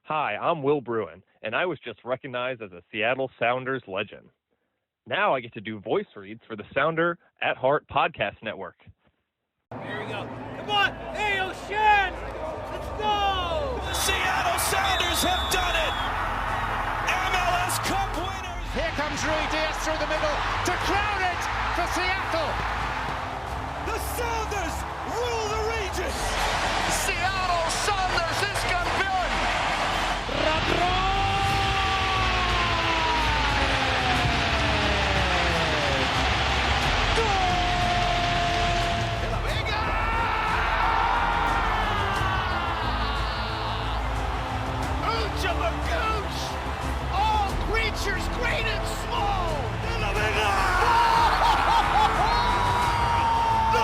Hi, I'm Will Bruin, and I was just recognized as a Seattle Sounders legend. Now I get to do voice reads for the Sounder at Heart podcast network. Here we go. Come on! Hey, O'Shan! Let's go! The Seattle Sounders have done it! MLS Cup winners! Here comes Rui Diaz through the middle to crown it for Seattle! The Sounders rule the region! Seattle Sounders is campeón! All creatures great and small! No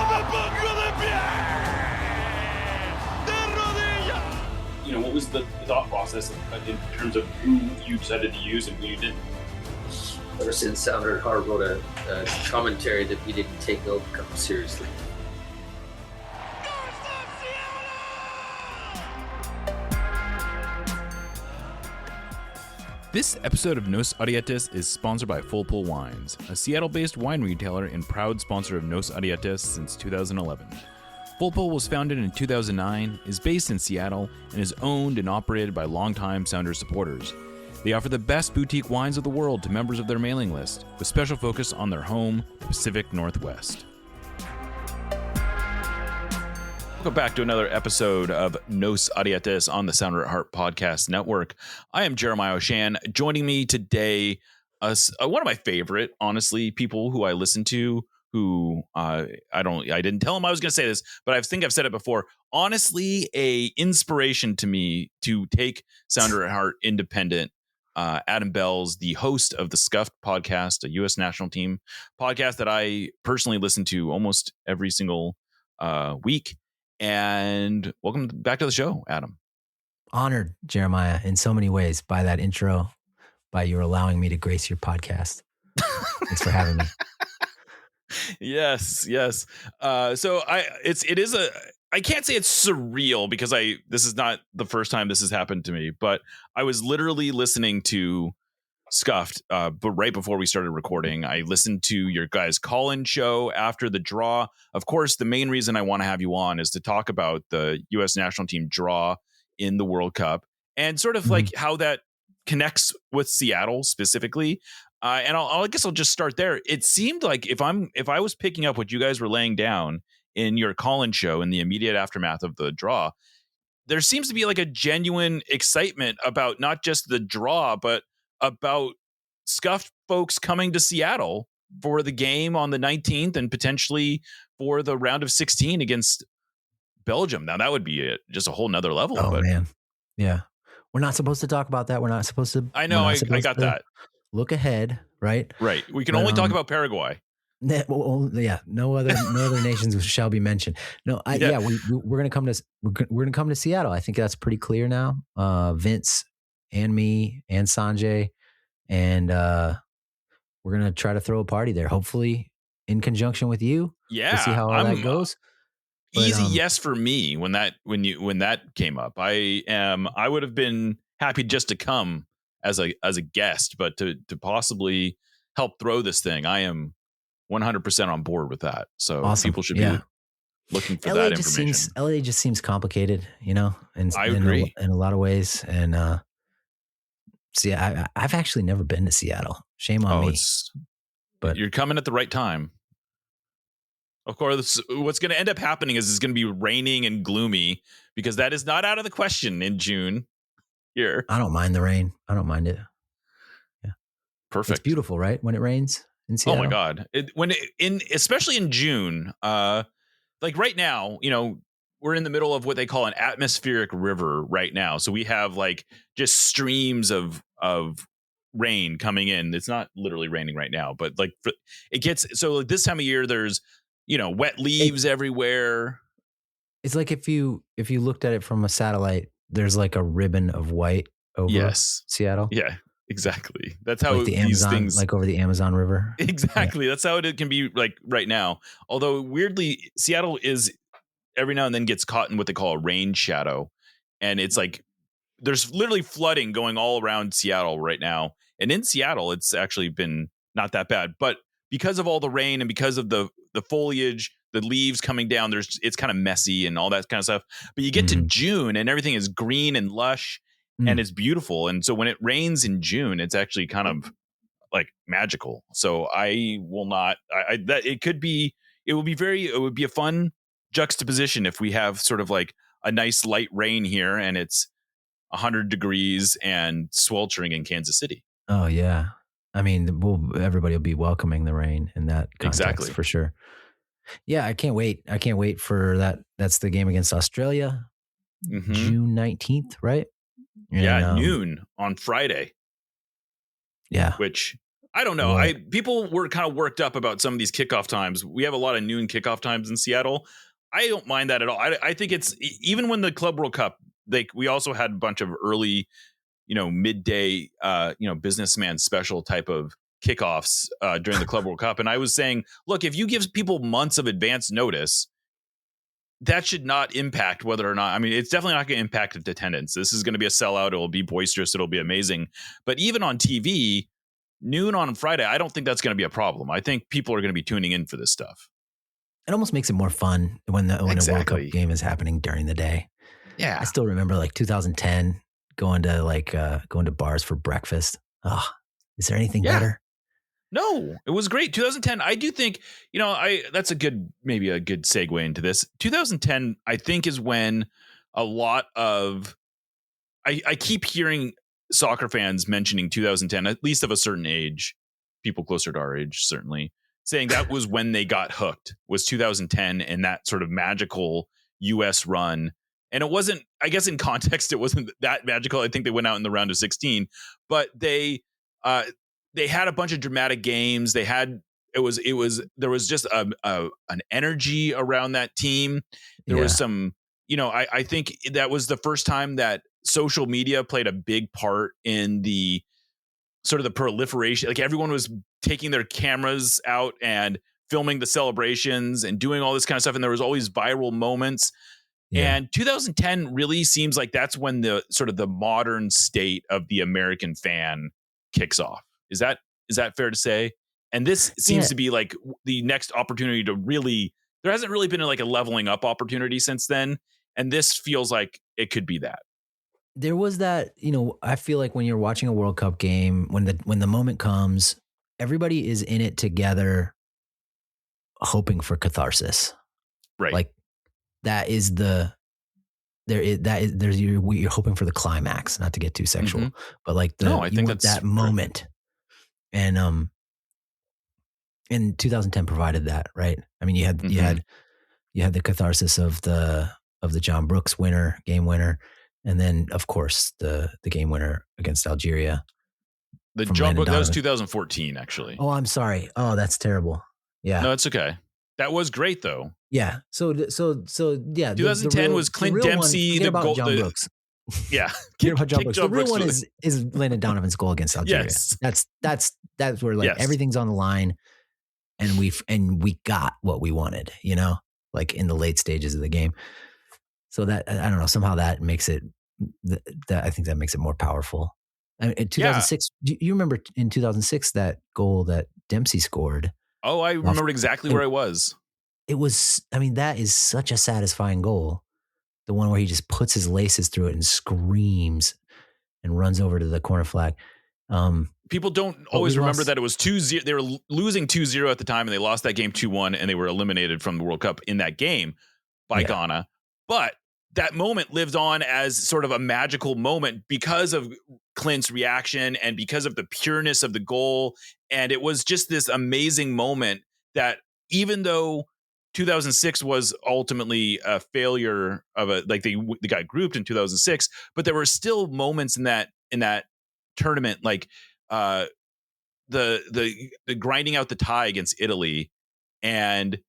me pongo de pie! De rodillas! You know, what was the thought process in terms of who you decided to use and who you didn't? Ever since Sounder at Heart wrote a commentary that we didn't take Gold Cup seriously. This episode of Nos Arietes is sponsored by Full Pull Wines, a Seattle-based wine retailer and proud sponsor of Nos Arietes since 2011. Full Pull was founded in 2009, is based in Seattle, and is owned and operated by longtime Sounders supporters. They offer the best boutique wines of the world to members of their mailing list, with special focus on their home, the Pacific Northwest. Welcome back to another episode of Nos Arietes on the Sounder at Heart podcast network. I am Jeremiah O'Shan. Joining me today, one of my favorite, honestly, people who I listen to, who I didn't tell him I was going to say this, but I think I've said it before. Honestly, a inspiration to me to take Sounder at Heart independent. Adam Belz, the host of the Scuffed podcast, a U.S. national team podcast that I personally listen to almost every single week. And welcome back to the show, Adam. Honored, Jeremiah, in so many ways by that intro, by your allowing me to grace your podcast. Thanks for having me. Yes. So I can't say it's surreal because this is not the first time this has happened to me, but I was literally listening to Scuffed, but right before we started recording, I listened to your guys' call-in show after the draw. Of course, the main reason I want to have you on is to talk about the U.S. national team draw in the World Cup and sort of like how that connects with Seattle specifically. And I guess I'll just start there. It seemed like if I was picking up what you guys were laying down in your call-in show in the immediate aftermath of the draw, there seems to be like a genuine excitement about not just the draw, but about Scuffed folks coming to Seattle for the game on the 19th and potentially for the round of 16 against Belgium. Now that would be just a whole nother level. Oh, man. Yeah. We're not supposed to talk about that. We're not supposed to. I know. I got that. Look ahead. Right. We can only talk about Paraguay. Yeah. No other nations shall be mentioned. No. We're going to come to Seattle. I think that's pretty clear now. Vince and me and Sanjay, and we're gonna try to throw a party there, hopefully in conjunction with you. Yeah, we'll see how all that goes. Easy yes for me when that came up. I would have been happy just to come as a guest, but to possibly help throw this thing, I am 100% on board with that. So awesome. People should be looking for that information. LA just seems complicated, and I agree in a lot of ways. And see, I've actually never been to Seattle. Shame on me. But you're coming at the right time. Of course, what's going to end up happening is it's going to be raining and gloomy because that is not out of the question in June here. I don't mind the rain. I don't mind it. Yeah. Perfect. It's beautiful, right? When it rains in Seattle. Oh my God. Especially in June, like right now, we're in the middle of what they call an atmospheric river right now. So we have like just streams of rain coming in. It's not literally raining right now, but like it gets, so like this time of year, there's, wet leaves everywhere. It's like if you looked at it from a satellite, there's like a ribbon of white over Seattle. Yeah, exactly. That's how like the Amazon, things like over the Amazon River. Exactly. Yeah. That's how it can be like right now. Although weirdly, Seattle is every now and then gets caught in what they call a rain shadow. And it's like there's literally flooding going all around Seattle right now. And in Seattle, it's actually been not that bad. But because of all the rain and because of the foliage, the leaves coming down, it's kind of messy and all that kind of stuff. But you get to June and everything is green and lush and it's beautiful. And so when it rains in June, it's actually kind of like magical. So it would be a fun juxtaposition if we have sort of like a nice light rain here and it's 100 degrees and sweltering in Kansas City. Oh yeah. I mean, everybody will be welcoming the rain in that context. Exactly. For sure. Yeah, I can't wait. I can't wait for that. That's the game against Australia, June 19th, right? And, noon on Friday. Yeah. Which, I don't know. People were kind of worked up about some of these kickoff times. We have a lot of noon kickoff times in Seattle. I don't mind that at all. I think it's, even when the Club World Cup, we also had a bunch of early, midday, businessman special type of kickoffs during the Club World Cup. And I was saying, look, if you give people months of advance notice, that should not impact whether or not, I mean, it's definitely not going to impact attendance. This is going to be a sellout. It'll be boisterous. It'll be amazing. But even on TV, noon on Friday, I don't think that's going to be a problem. I think people are going to be tuning in for this stuff. It almost makes it more fun when a World Cup game is happening during the day. Yeah. I still remember like 2010 going to bars for breakfast. Oh, is there anything better? No, it was great. 2010, I do think, that's maybe a good segue into this. 2010, I think, is when a lot of, I keep hearing soccer fans mentioning 2010, at least of a certain age, people closer to our age, certainly, saying that was when they got hooked, was 2010 and that sort of magical US run. And it wasn't, I guess in context, it wasn't that magical. I think they went out in the round of 16, but they had a bunch of dramatic games. There was just an energy around that team. There was some, I think that was the first time that social media played a big part in the sort of the proliferation. Like everyone was taking their cameras out and filming the celebrations and doing all this kind of stuff. And there was always viral moments. Yeah. And 2010 really seems like that's when the sort of the modern state of the American fan kicks off. Is that fair to say? And this seems to be like the next opportunity to really, there hasn't really been like a leveling up opportunity since then. And this feels like it could be that. There was that, I feel like when you're watching a World Cup game, when the moment comes, everybody is in it together, hoping for catharsis. Right. Like you're hoping for the climax, not to get too sexual, but like I think that's that moment. And 2010 provided that, right? I mean, you had the catharsis of the John Brooks game winner, and then of course the game winner against Algeria. The John Brooks, that was 2014, actually. Oh, I'm sorry. Oh, that's terrible. Yeah. No, it's okay. That was great though. Yeah. So yeah. 2010 was Clint Dempsey. John Brooks. Yeah. The real one is Landon Donovan's goal against Algeria. Yes. That's where everything's on the line, and we got what we wanted, like in the late stages of the game. So that, I don't know, somehow that makes it, I think that makes it more powerful. I mean, in 2006, do you remember in 2006 that goal that Dempsey scored? Oh, I remembered exactly where I was. It was, I mean, that is such a satisfying goal. The one where he just puts his laces through it and screams and runs over to the corner flag. People don't always remember that it was 2-0. They were losing 2-0 at the time, and they lost that game 2-1, and they were eliminated from the World Cup in that game by Ghana. But that moment lived on as sort of a magical moment because of Clint's reaction and because of the pureness of the goal. And it was just this amazing moment that, even though 2006 was ultimately a failure of they got grouped in 2006, but there were still moments in that tournament, like the grinding out the tie against Italy and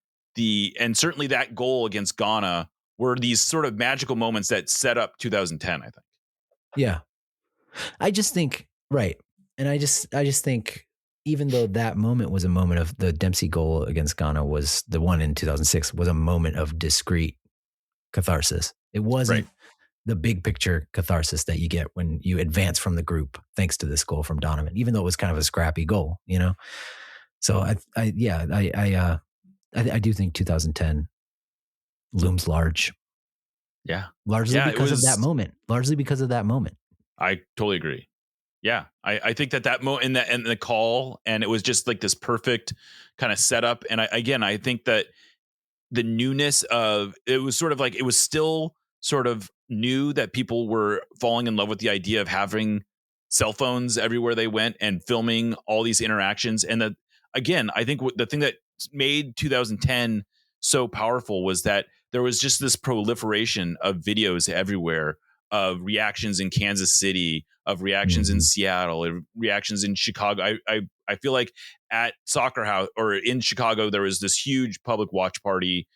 certainly that goal against Ghana were these sort of magical moments that set up 2010, I think. Yeah. I just think, right. And I just think, even though that moment was a moment of the Dempsey goal against Ghana, was the one in 2006, was a moment of discrete catharsis. It wasn't the big picture catharsis that you get when you advance from the group, thanks to this goal from Donovan, even though it was kind of a scrappy goal, So I do think 2010 looms large. Yeah. Largely because of that moment. Largely because of that moment. I totally agree. Yeah. I think that moment and the call, and it was just like this perfect kind of setup. And I think that the newness of it was sort of like, it was still sort of new that people were falling in love with the idea of having cell phones everywhere they went and filming all these interactions. And that, again, I think the thing that made 2010 so powerful was that there was just this proliferation of videos everywhere of reactions in Kansas City, of reactions in Seattle, of reactions in Chicago. I feel like at Soccer House or in Chicago, there was this huge public watch party,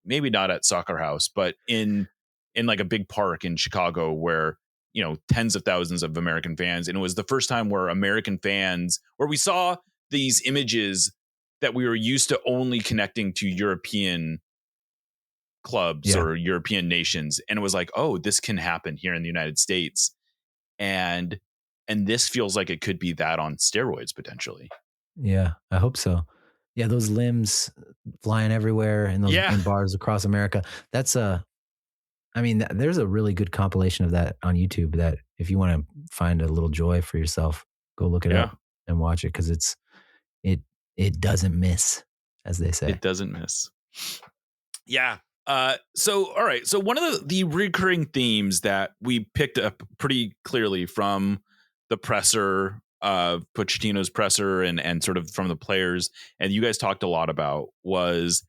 maybe not at Soccer House, but in like a big park in Chicago where, tens of thousands of American fans. And it was the first time where American fans, where we saw these images that we were used to only connecting to European clubs or European nations. And it was like, oh, this can happen here in the United States. And this feels like it could be that on steroids potentially. Yeah, I hope so. Yeah, those limbs flying everywhere in those in bars across America. That's there's a really good compilation of that on YouTube that if you want to find a little joy for yourself, go look it up and watch it, because it doesn't miss, as they say. It doesn't miss. Yeah. So, all right. So one of the recurring themes that we picked up pretty clearly from the presser, Pochettino's presser and sort of from the players, and you guys talked a lot about, was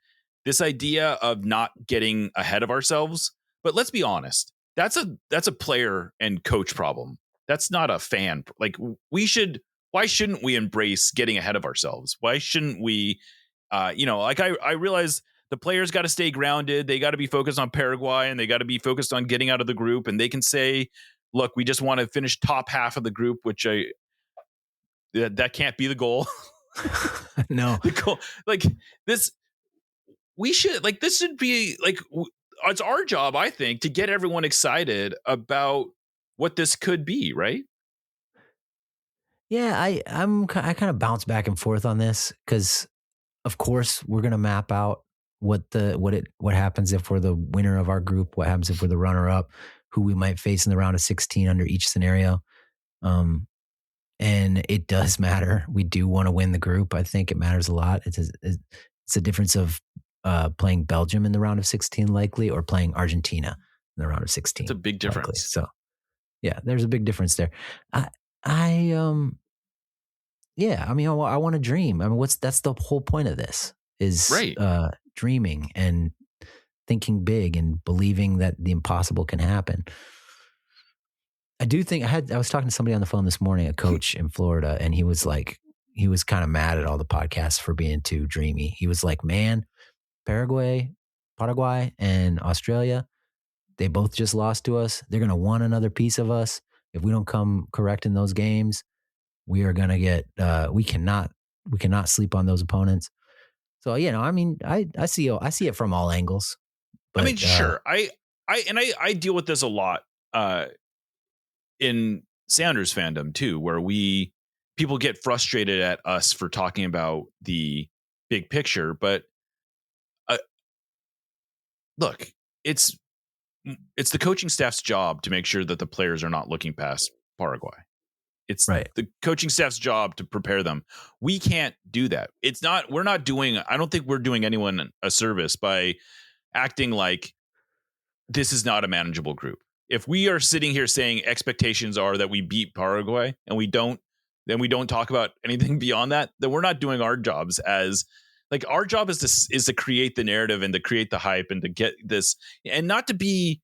this idea of not getting ahead of ourselves. But let's be honest, that's a player and coach problem. That's not a fan. Like, why shouldn't we embrace getting ahead of ourselves? Why shouldn't we, I realize the players got to stay grounded. They got to be focused on Paraguay, and they got to be focused on getting out of the group. And they can say, look, we just want to finish top half of the group, which that can't be the goal. No. The goal, this should be it's our job, I think, to get everyone excited about what this could be, right? Yeah, I kind of bounce back and forth on this, because of course we're going to map out what happens if we're the winner of our group, what happens if we're the runner up, who we might face in the round of 16 under each scenario. And it does matter. We do want to win the group. I think it matters a lot. It's a difference of playing Belgium in the round of 16 likely, or playing Argentina in the round of 16. It's a big difference. Likely. So yeah, there's a big difference there. I want to dream. I mean, that's the whole point of this is dreaming and thinking big and believing that the impossible can happen. I do think I was talking to somebody on the phone this morning, a coach in Florida, and he was kind of mad at all the podcasts for being too dreamy. He was like, man, Paraguay and Australia, they both just lost to us. They're going to want another piece of us. If we don't come correct in those games, we are going to get, we cannot sleep on those opponents. So, I see it from all angles. But, sure. I deal with this a lot in Sounders fandom too, where people get frustrated at us for talking about the big picture. But look, it's the coaching staff's job to make sure that the players are not looking past Paraguay. It's the coaching staff's job to prepare them. We can't do that. I don't think we're doing anyone a service by acting like this is not a manageable group. If we are sitting here saying expectations are that we beat Paraguay and we don't talk about anything beyond that, then we're not doing our jobs as our job is to create the narrative and to create the hype and to get this and not to be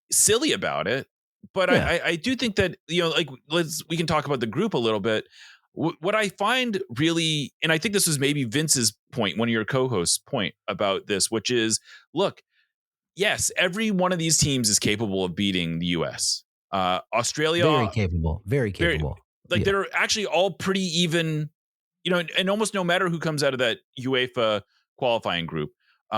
silly about it. But I do think that, we can talk about the group a little bit. What I find really, and I think this was maybe Vince's point, one of your co-hosts' point about this, which is, look, yes, every one of these teams is capable of beating the U.S. Australia, very capable. They're actually all pretty even, and almost no matter who comes out of that UEFA qualifying group,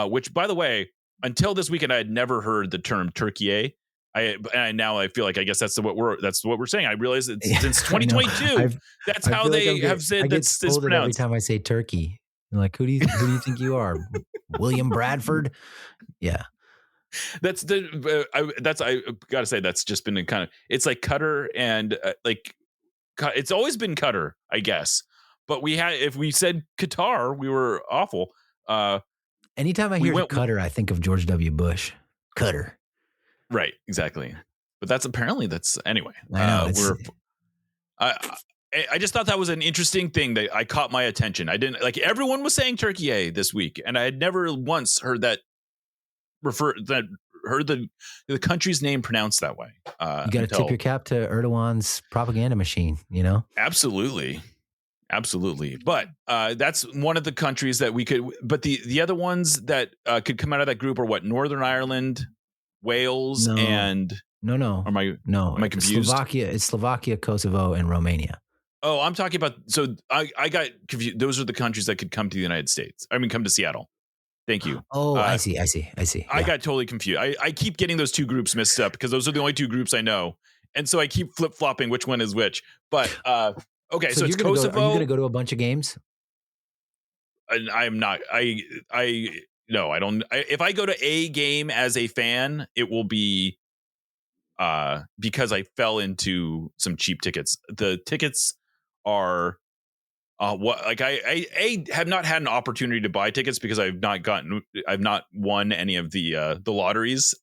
which, by the way, until this weekend, I had never heard the term Turkey. Now I feel like I guess that's what we're saying. I realize that since 2022, that's how they have said that's pronounced. Every time I say Turkey, I'm like, who do you think you are, William Bradford? Yeah, I gotta say that's just been a kind of, it's like Qatar and it's always been Qatar, I guess. But if we said Qatar, we were awful. Anytime I hear Qatar, I think of George W. Bush. Qatar. Right, exactly. But that's anyway. I know, I just thought that was an interesting thing that I caught my attention. I didn't like, everyone was saying Turkey this week, and I had never once heard the country's name pronounced that way. You got to tip your cap to Erdogan's propaganda machine, Absolutely. But that's one of the countries that we could, but the other ones that could come out of that group are what? Northern Ireland, Wales, and no. Am I confused? It's Slovakia, Kosovo, and Romania. Oh, I'm talking about. So I got confused. Those are the countries that could come to the United States. Come to Seattle. Thank you. Oh, I see. Yeah. I got totally confused. I keep getting those two groups mixed up because those are the only two groups I know, and so I keep flip flopping which one is which. But okay, so it's Kosovo. Are you going to go to a bunch of games? And I'm not. No, I don't. If I go to a game as a fan, it will be because I fell into some cheap tickets. The tickets are I have not had an opportunity to buy tickets because I've not won any of the lotteries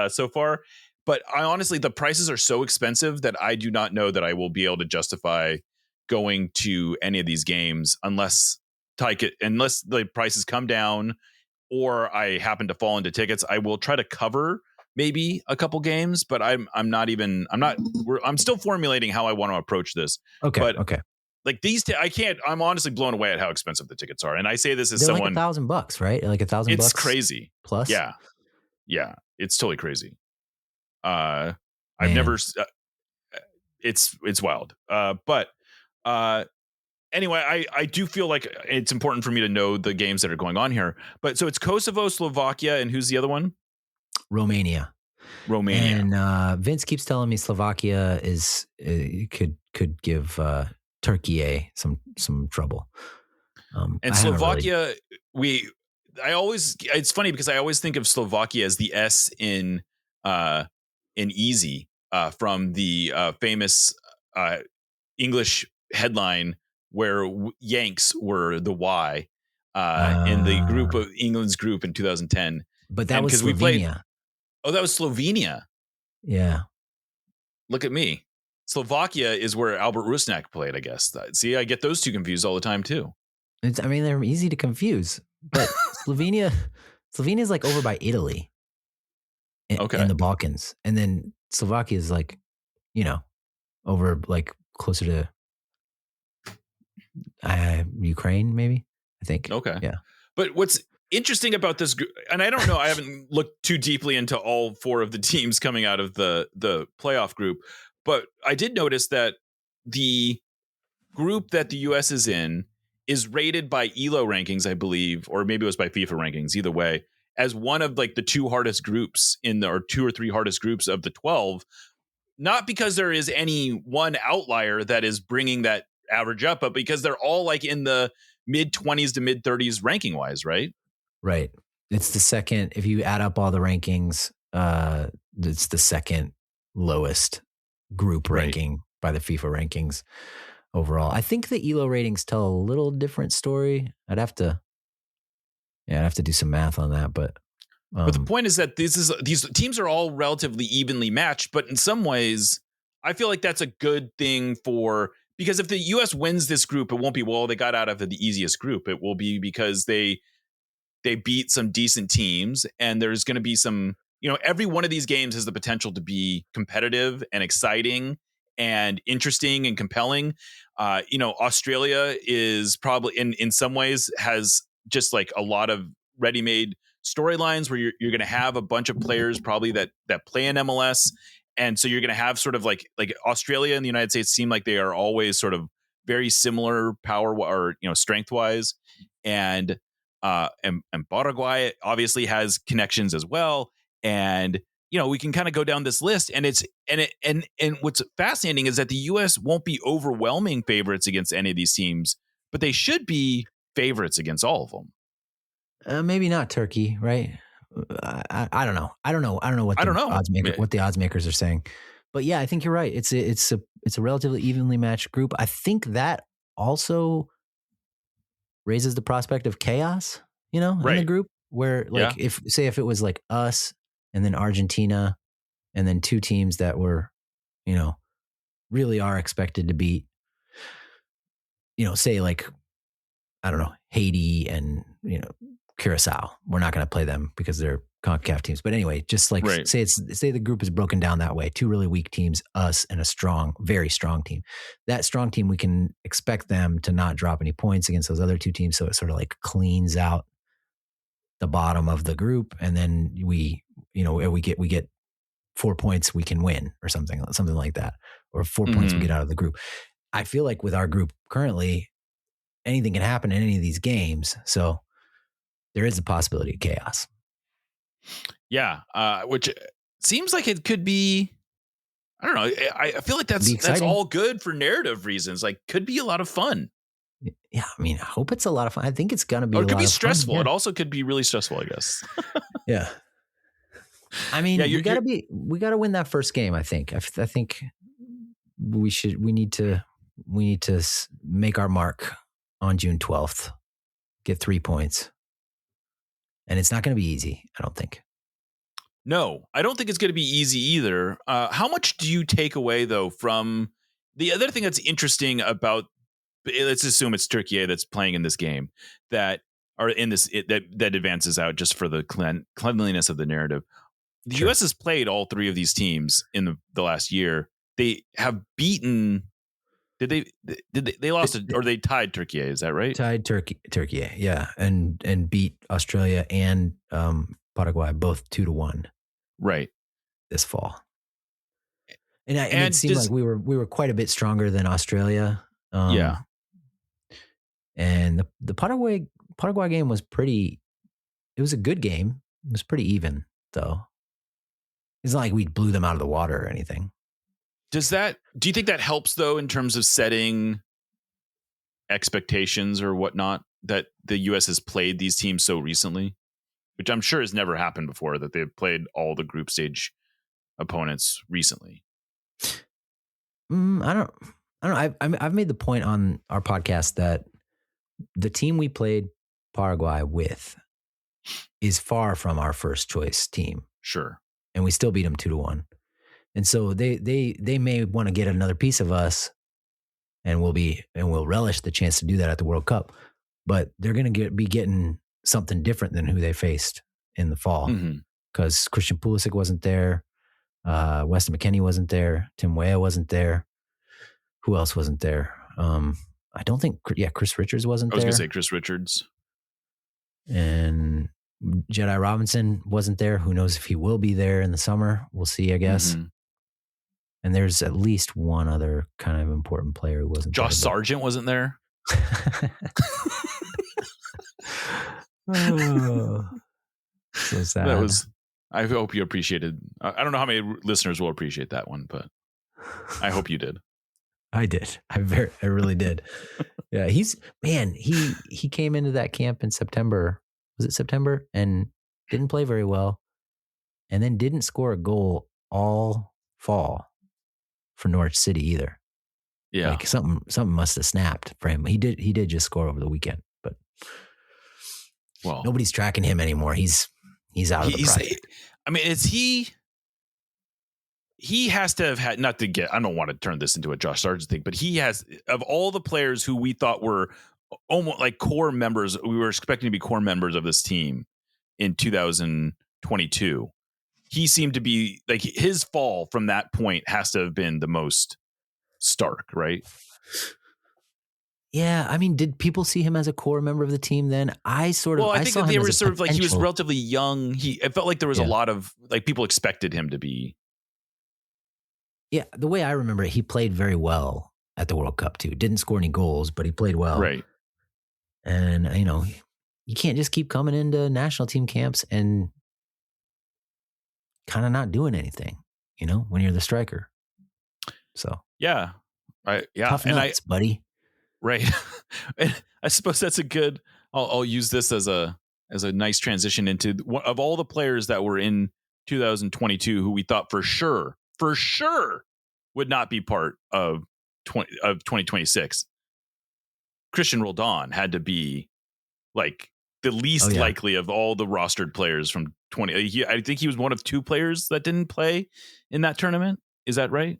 so far. But honestly, the prices are so expensive that I do not know that I will be able to justify going to any of these games unless the prices come down or I happen to fall into tickets. I will try to cover maybe a couple games, but I'm still formulating how I want to approach this. Okay. Like I can't. I'm honestly blown away at how expensive the tickets are, and I say this as They're someone. Like $1,000, right? Like $1,000. It's crazy. Plus. Yeah, it's totally crazy. I've never. It's wild. But anyway, I do feel like it's important for me to know the games that are going on here. But so it's Kosovo, Slovakia, and who's the other one? Romania. And Vince keeps telling me Slovakia could give Turkey some trouble. And Slovakia, it's funny because I always think of Slovakia as the S in Easy from the famous English headline where Yanks were the Y in the group of England's group in 2010. But that was Slovenia. That was Slovenia. Yeah. Look at me. Slovakia is where Albert Rusnak played, I guess. See, I get those two confused all the time too. They're easy to confuse. But Slovenia is like over by Italy. In the Balkans. And then Slovakia is like, over like closer to Ukraine, maybe, I think. Okay. Yeah. But what's interesting about this group, and I don't know, I haven't looked too deeply into all four of the teams coming out of the playoff group, but I did notice that the group that the U.S. is in is rated by ELO rankings, I believe, or maybe it was by FIFA rankings, either way, as one of like the two hardest groups or two or three hardest groups of the 12, not because there is any one outlier that is bringing that average up, but because they're all like in the mid 20s to mid 30s ranking wise, right? Right. It's the second, if you add up all the rankings, it's the second lowest group ranking by the FIFA rankings overall. I think the ELO ratings tell a little different story. I'd have to do some math on that, but the point is that these teams are all relatively evenly matched, but in some ways, I feel like that's a good thing because if the U.S. wins this group, it won't be, well, they got out of the easiest group. It will be because they beat some decent teams, and there's going to be some, every one of these games has the potential to be competitive and exciting and interesting and compelling. Australia is probably in some ways has just like a lot of ready-made storylines where you're going to have a bunch of players probably that play in MLS. And so you're going to have sort of like Australia and the United States seem like they are always sort of very similar power or, strength wise. And And Paraguay obviously has connections as well. And, we can kind of go down this list, and and what's fascinating is that the U.S. won't be overwhelming favorites against any of these teams, but they should be favorites against all of them. Maybe not Turkey, right? I don't know. I don't know what the odds makers are saying. But yeah, I think you're right. It's a relatively evenly matched group. I think that also raises the prospect of chaos, in the group, where if it was like us and then Argentina and then two teams that were, really are expected to beat, say like, I don't know, Haiti and, Curacao. We're not going to play them because they're CONCACAF teams. But anyway, just like say the group is broken down that way. Two really weak teams, us and a very strong team. That strong team, we can expect them to not drop any points against those other two teams. So it sort of like cleans out the bottom of the group. And then we get 4 points, we can win or something like that. Or 4 points we get out of the group. I feel like with our group currently, anything can happen in any of these games. So there is a possibility of chaos. Yeah, which seems like it could be. I don't know. I feel like that's all good for narrative reasons. Like, could be a lot of fun. Yeah, I mean, I hope it's a lot of fun. I think it's gonna be. Or it could be stressful. It also could be really stressful, I guess. Yeah. I mean, we gotta win that first game. I think. I think we need to make our mark on June 12th. Get 3 points. And it's not going to be easy, I don't think. No, I don't think it's going to be easy either. How much do you take away, though, from the other thing that's interesting about, let's assume it's Turkey that's playing in this game that advances out just for the cleanliness of the narrative. The U.S. has played all three of these teams in the last year. They have beaten. Did they lost or they tied Turkey? Is that right? Tied Turkey, yeah, and beat Australia and Paraguay both 2-1, right, this fall. And it seemed like we were quite a bit stronger than Australia. Yeah, and the Paraguay game was pretty. It was a good game. It was pretty even, though. It's not like we blew them out of the water or anything. Do you think that helps, though, in terms of setting expectations or whatnot, that the U.S. has played these teams so recently, which I'm sure has never happened before, that they've played all the group stage opponents recently? I don't know. I've made the point on our podcast that the team we played Paraguay with is far from our first choice team. Sure. And we still beat them 2-1. And so they may want to get another piece of us, and we'll relish the chance to do that at the World Cup. But they're going to be getting something different than who they faced in the fall, because Christian Pulisic wasn't there, Weston McKennie wasn't there, Tim Weah wasn't there. Who else wasn't there? I don't think. Yeah, Chris Richards wasn't there. I was going to say Chris Richards, and Jedi Robinson wasn't there. Who knows if he will be there in the summer? We'll see, I guess. And there's at least one other kind of important player who wasn't there. Josh there. Sargent wasn't there. Oh, so sad. I hope you appreciated. I don't know how many listeners will appreciate that one, but I hope you did. I did. I really did. Yeah, he came into that camp in September. Was it September? And didn't play very well, and then didn't score a goal all fall for Norwich City either. Yeah, like something must have snapped for him. He did just score over the weekend, but nobody's tracking him anymore. He's out of the project. I mean, he has to have had, not to get, I don't want to turn this into a Josh Sargent thing, but he has, of all the players who we thought were almost like core members, we were expecting to be core members of this team in 2022. He seemed to be like, his fall from that point has to have been the most stark, right? Yeah, I mean, did people see him as a core member of the team then? I think that they were sort of like, he was relatively young. It felt like there was a lot of, like, people expected him to be. Yeah, the way I remember it, he played very well at the World Cup too. Didn't score any goals, but he played well. Right. And, you can't just keep coming into national team camps and kind of not doing anything, when you're the striker. So yeah, tough nuts, buddy. Right. And I suppose that's a good. I'll use this as a nice transition into of all the players that were in 2022 who we thought for sure would not be part of 2026. Cristian Roldan had to be like the least likely of all the rostered players from 20. I think he was one of 2 players that didn't play in that tournament. Is that right?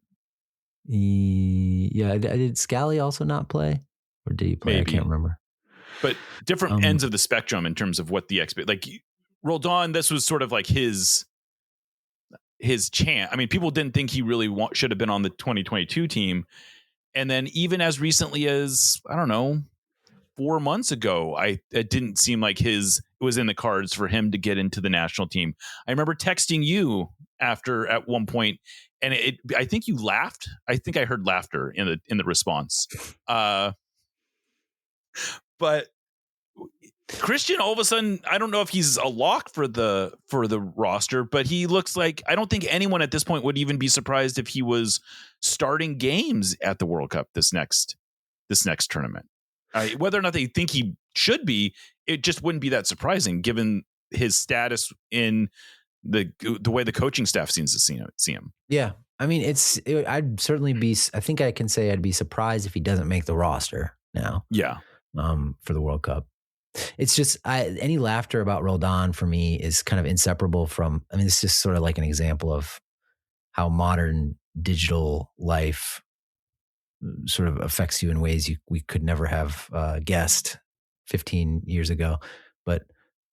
Yeah. Did Scally also not play, or did he play? Maybe. I can't remember. But different ends of the spectrum in terms of what the like Roldan. This was sort of like his chance. I mean, people didn't think he really should have been on the 2022 team. And then even as recently as, I don't know, 4 months ago, it didn't seem like it was in the cards for him to get into the national team. I remember texting you at one point, and I think you laughed. I think I heard laughter in the response. But Cristian, all of a sudden, I don't know if he's a lock for the roster, but he looks like, I don't think anyone at this point would even be surprised if he was starting games at the World Cup this next tournament. Whether or not they think he should be, it just wouldn't be that surprising given his status in the way the coaching staff seems to see him. Yeah. I mean, I'd certainly be, I think I can say I'd be surprised if he doesn't make the roster now. Yeah. For the World Cup. It's just any laughter about Roldan for me is kind of inseparable from, I mean, it's just sort of like an example of how modern digital life sort of affects you in ways we could never have guessed 15 years ago. But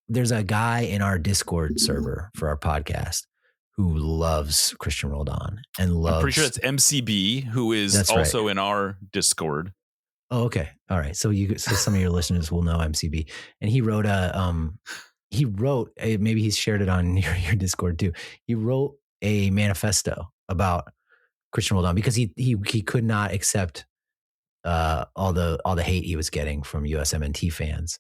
there's a guy in our Discord server for our podcast who loves Cristian Roldan and loves. I'm pretty sure it's MCB, who is also in our Discord. Oh, okay. All right. So some of your listeners will know MCB, and he wrote maybe he's shared it on your Discord too. He wrote a manifesto about Cristian Roldan because he could not accept all the hate he was getting from USMNT fans,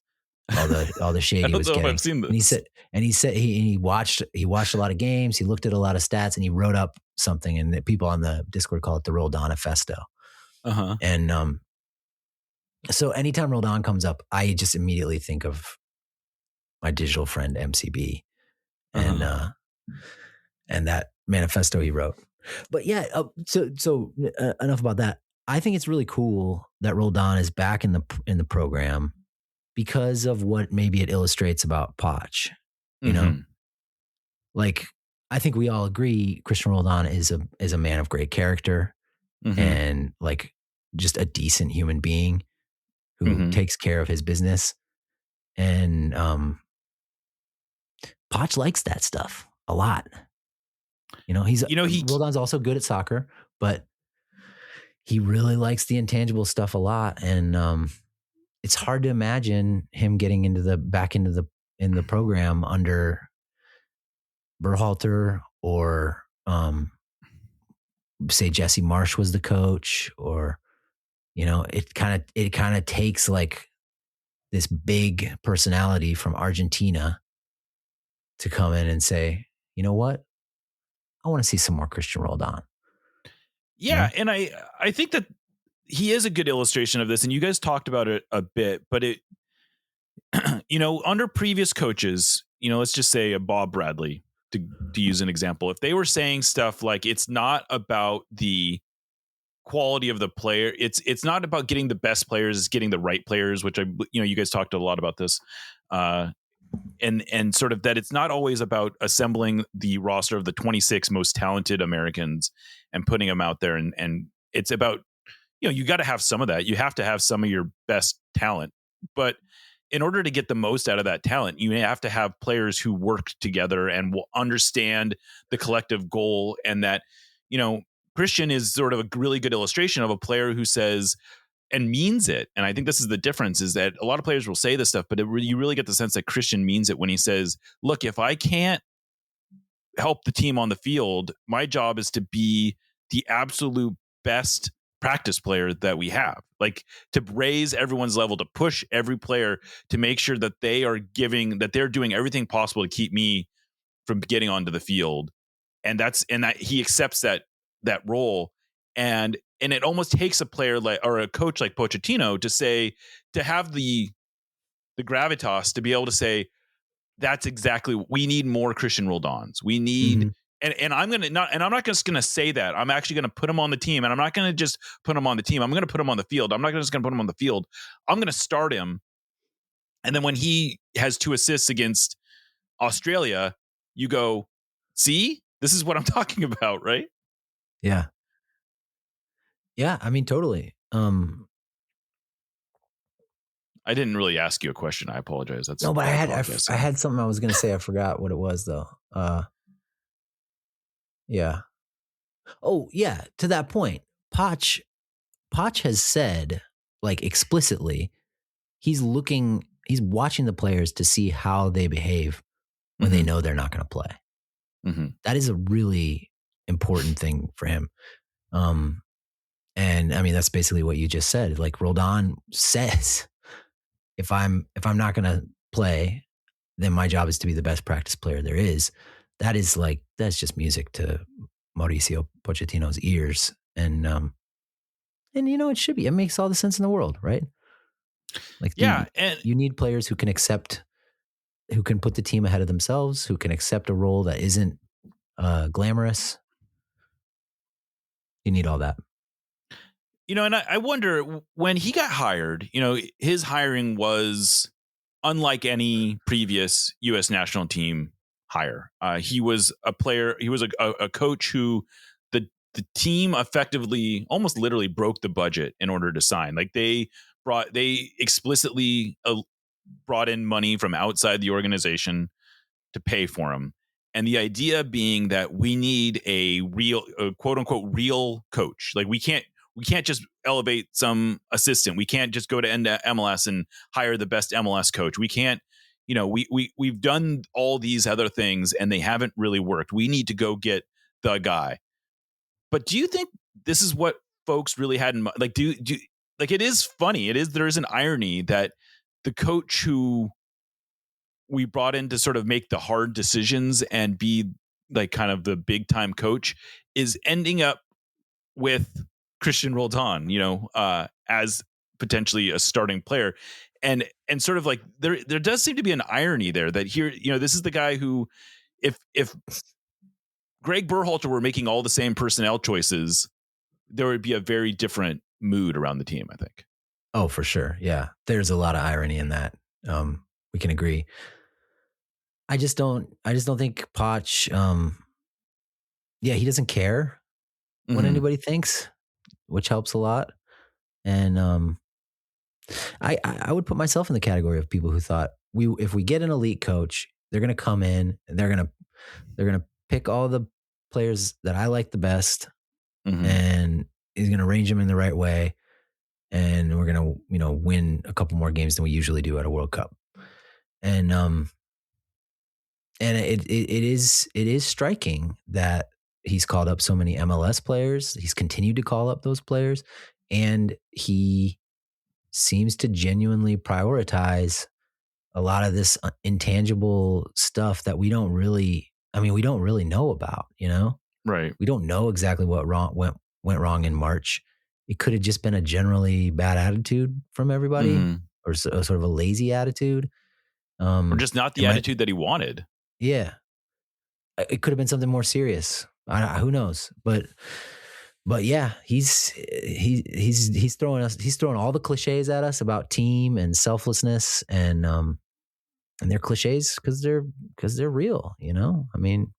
all the shade he was getting. I've seen this. And he said he watched a lot of games. He looked at a lot of stats, and he wrote up something. And the people on the Discord call it the Roldanifesto. And so anytime Roldan comes up, I just immediately think of my digital friend MCB and that manifesto he wrote. But yeah, so enough about that. I think it's really cool that Roldan is back in the program because of what maybe it illustrates about Poch. You know, like I think we all agree Cristian Roldan is a man of great character and like just a decent human being who takes care of his business. And Poch likes that stuff a lot. Roldan's also good at soccer, but he really likes the intangible stuff a lot. And it's hard to imagine him getting in the program under Berhalter or say Jesse Marsch was the coach, or it kind of takes like this big personality from Argentina to come in and say, you know what? I want to see some more Cristian Roldan. Yeah. And I think that he is a good illustration of this. And you guys talked about it a bit, but it, under previous coaches, let's just say a Bob Bradley to use an example. If they were saying stuff like, it's not about the quality of the player. It's not about getting the best players, it's getting the right players, which you guys talked a lot about this. And sort of that it's not always about assembling the roster of the 26 most talented Americans and putting them out there. And it's about, you got to have some of that. You have to have some of your best talent. But in order to get the most out of that talent, you have to have players who work together and will understand the collective goal. And that, Cristian is sort of a really good illustration of a player who says and means it. And I think this is the difference, is that a lot of players will say this stuff, but you really get the sense that Cristian means it when he says, look, if I can't help the team on the field, my job is to be the absolute best practice player that we have, like to raise everyone's level, to push every player, to make sure that they're doing everything possible to keep me from getting onto the field. And that he accepts that role. And it almost takes a player or a coach like Pochettino to have the gravitas to be able to say, that's exactly, we need more Cristian Roldans. We need, and I'm not just going to say that. I'm actually going to put him on the team, and I'm not going to just put him on the team. I'm going to put him on the field. I'm not just going to put him on the field. I'm going to start him. And then when he has 2 assists against Australia, you go, see, this is what I'm talking about, right? Yeah. Yeah. I mean, totally. I didn't really ask you a question. I apologize. No, but I had something I was going to say. I forgot what it was though. Yeah. Oh yeah. To that point, Poch has said, like, explicitly, he's watching the players to see how they behave when they know they're not going to play. Mm-hmm. That is a really important thing for him. And I mean, that's basically what you just said. Like, Roldan says, if I'm not going to play, then my job is to be the best practice player there is. That's just music to Mauricio Pochettino's ears. And you know, it should be. It makes all the sense in the world, right? Like, and you need players who can put the team ahead of themselves, who can accept a role that isn't glamorous. You need all that. You know, and I wonder, when he got hired, you know, his hiring was unlike any previous U.S. national team hire. He was a player. He was a coach who the team effectively, almost literally, broke the budget in order to sign. Like, they explicitly brought in money from outside the organization to pay for him. And the idea being that we need a quote unquote real coach. Like, we can't just elevate some assistant. We can't just go to MLS and hire the best MLS coach. We can't, you know, we've done all these other things and they haven't really worked. We need to go get the guy. But do you think this is what folks really had in mind? Like, like, it is funny. There is an irony that the coach who we brought in to sort of make the hard decisions and be like kind of the big time coach is ending up with Cristian Roldan, you know, as potentially a starting player. And sort of like there does seem to be an irony there that here, you know, this is the guy who, if Greg Berhalter were making all the same personnel choices, there would be a very different mood around the team, I think. Oh, for sure. Yeah. There's a lot of irony in that. We can agree. I just don't think Poch, he doesn't care what anybody thinks, which helps a lot. And I would put myself in the category of people who thought if we get an elite coach, they're going to come in and they're going to pick all the players that I like the best, and he's going to arrange them in the right way, and we're going to, you know, win a couple more games than we usually do at a World Cup. And it is striking that he's called up so many MLS players. He's continued to call up those players, and he seems to genuinely prioritize a lot of this intangible stuff that we don't really know about, you know? Right. We don't know exactly what went wrong in March. It could have just been a generally bad attitude from everybody, or sort of a lazy attitude. Or just not the attitude that he wanted. Yeah. It could have been something more serious. Who knows? But yeah, he's throwing all the cliches at us about team and selflessness, and they're cliches because they're real, you know? I mean,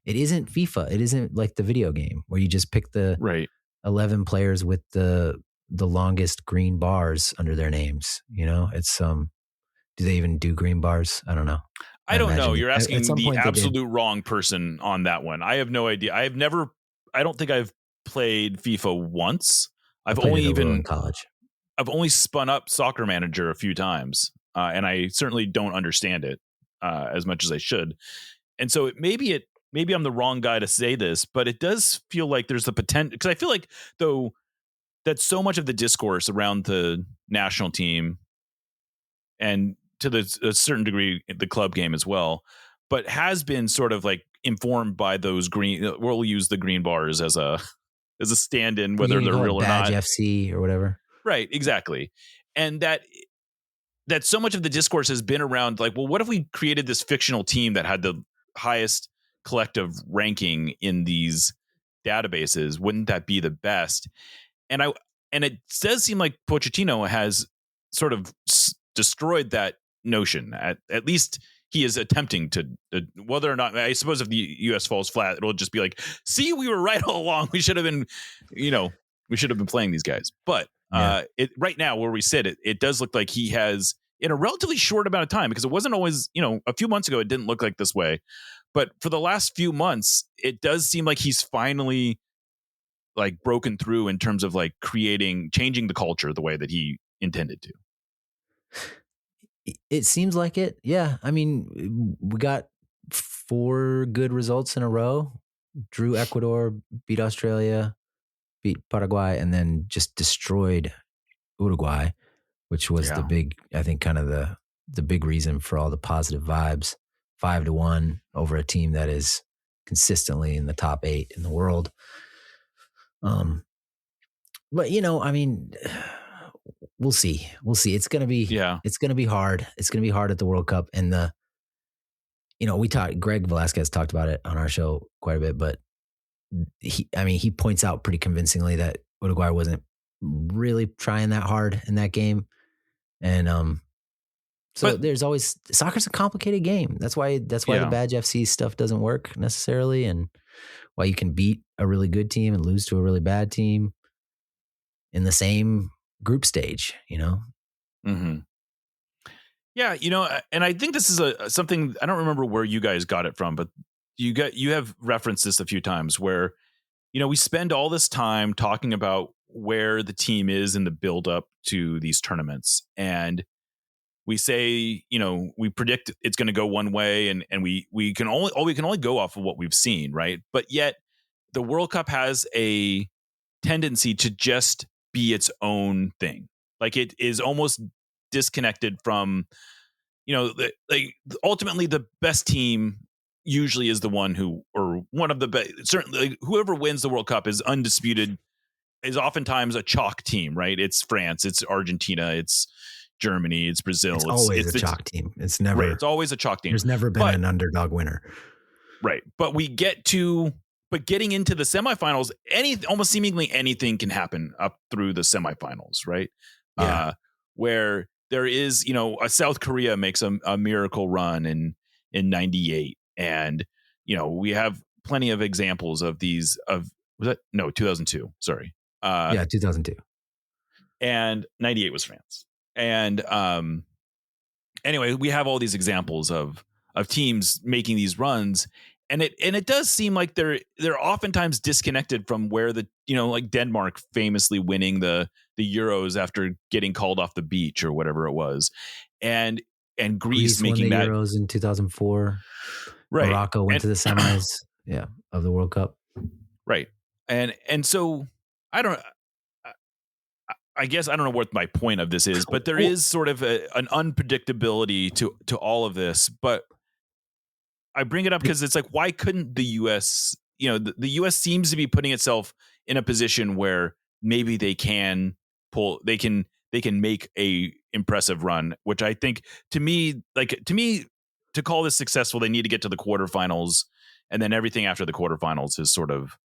it isn't FIFA. It isn't like the video game where you just pick the 11 players with the longest green bars under their names, you know? It's do they even do green bars? I don't know. I don't know. You're asking the absolute wrong person on that one. I have no idea. I don't think I've played FIFA once. I've only in college. I've only spun up Soccer Manager a few times, and I certainly don't understand it as much as I should. And so maybe I'm the wrong guy to say this, but it does feel like there's the potential, because I feel like, though, that so much of the discourse around the national team, and to a certain degree the club game as well, but has been sort of like informed by those green. We'll use the green bars as a stand-in, whether they're real or not. Badge FC or whatever. Right, exactly, and that so much of the discourse has been around like, well, what if we created this fictional team that had the highest collective ranking in these databases? Wouldn't that be the best? And it does seem like Pochettino has sort of destroyed that notion. At least he is attempting to. Whether or not, I suppose, if the U.S. falls flat, it'll just be like, see, we were right all along. We should have been, playing these guys. But right now, where we sit, it does look like he has, in a relatively short amount of time, because it wasn't always, a few months ago, it didn't look like this way. But for the last few months, it does seem like he's finally like broken through in terms of like changing the culture the way that he intended to. It seems like it. Yeah. I mean, we got 4 good results in a row. Drew Ecuador, beat Australia, beat Paraguay, and then just destroyed Uruguay, which was the big, I think, kind of the big reason for all the positive vibes. 5-1 over a team that is consistently in the top 8 in the world. But I mean, we'll see. It's going to be, it's going to be hard. It's going to be hard at the World Cup. And Greg Velasquez talked about it on our show quite a bit, but he points out pretty convincingly that Uruguay wasn't really trying that hard in that game. And, there's always, soccer's a complicated game. That's why the Badge FC stuff doesn't work necessarily. And why you can beat a really good team and lose to a really bad team in the same group stage, Mm-hmm. Yeah. And I think this is something, I don't remember where you guys got it from, but you have referenced this a few times where, we spend all this time talking about where the team is in the build up to these tournaments. And we say, we predict it's going to go one way, and we can only go off of what we've seen, right? But yet the World Cup has a tendency to just be its own thing. Like it is almost disconnected from, ultimately the best team usually is the one who, or one of the best, certainly whoever wins the World Cup is undisputed, is oftentimes a chalk team, right? It's France, it's Argentina, it's Germany, it's Brazil. It's always a chalk team. It's never. Right, it's always a chalk team. There's never been an underdog winner. Right. But getting into the semifinals, almost seemingly anything can happen up through the semifinals, right? Yeah. Where there is, a South Korea makes a miracle run in 98. And, we have plenty of examples of these, 2002. Sorry. 2002. And 98 was France. And anyway, we have all these examples of teams making these runs, and it does seem like they're oftentimes disconnected from where like Denmark famously winning the Euros after getting called off the beach or whatever it was, and Greece making won the Euros in 2004. Right, Morocco went to the semis, of the World Cup. Right, and so I guess I don't know what my point of this is, but there is sort of an unpredictability to all of this. But I bring it up because it's like, why couldn't the U.S. The U.S. seems to be putting itself in a position where maybe they can make a impressive run, which I think to me to call this successful, they need to get to the quarterfinals, and then everything after the quarterfinals is sort of,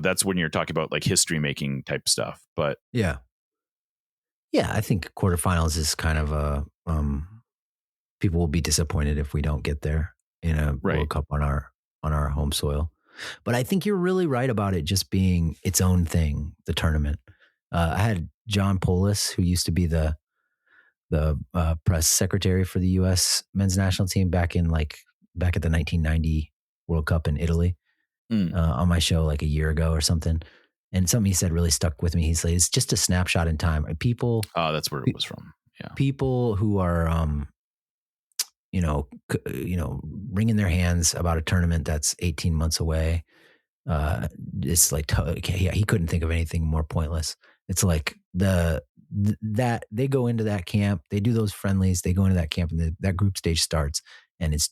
that's when you're talking about like history making type stuff. But yeah, I think quarterfinals is kind of people will be disappointed if we don't get there in a World Cup on our home soil. But I think you're really right about it just being its own thing, the tournament. I had John Polis, who used to be the press secretary for the U.S. men's national team back at the 1990 World Cup in Italy, on my show like a year ago or something. And something he said really stuck with me. He said, it's just a snapshot in time. People. Oh, that's where it was from. Yeah. People who are, wringing their hands about a tournament that's 18 months away. It's like, he couldn't think of anything more pointless. It's like that they go into that camp, they do those friendlies, they go into that camp, and that group stage starts, and it's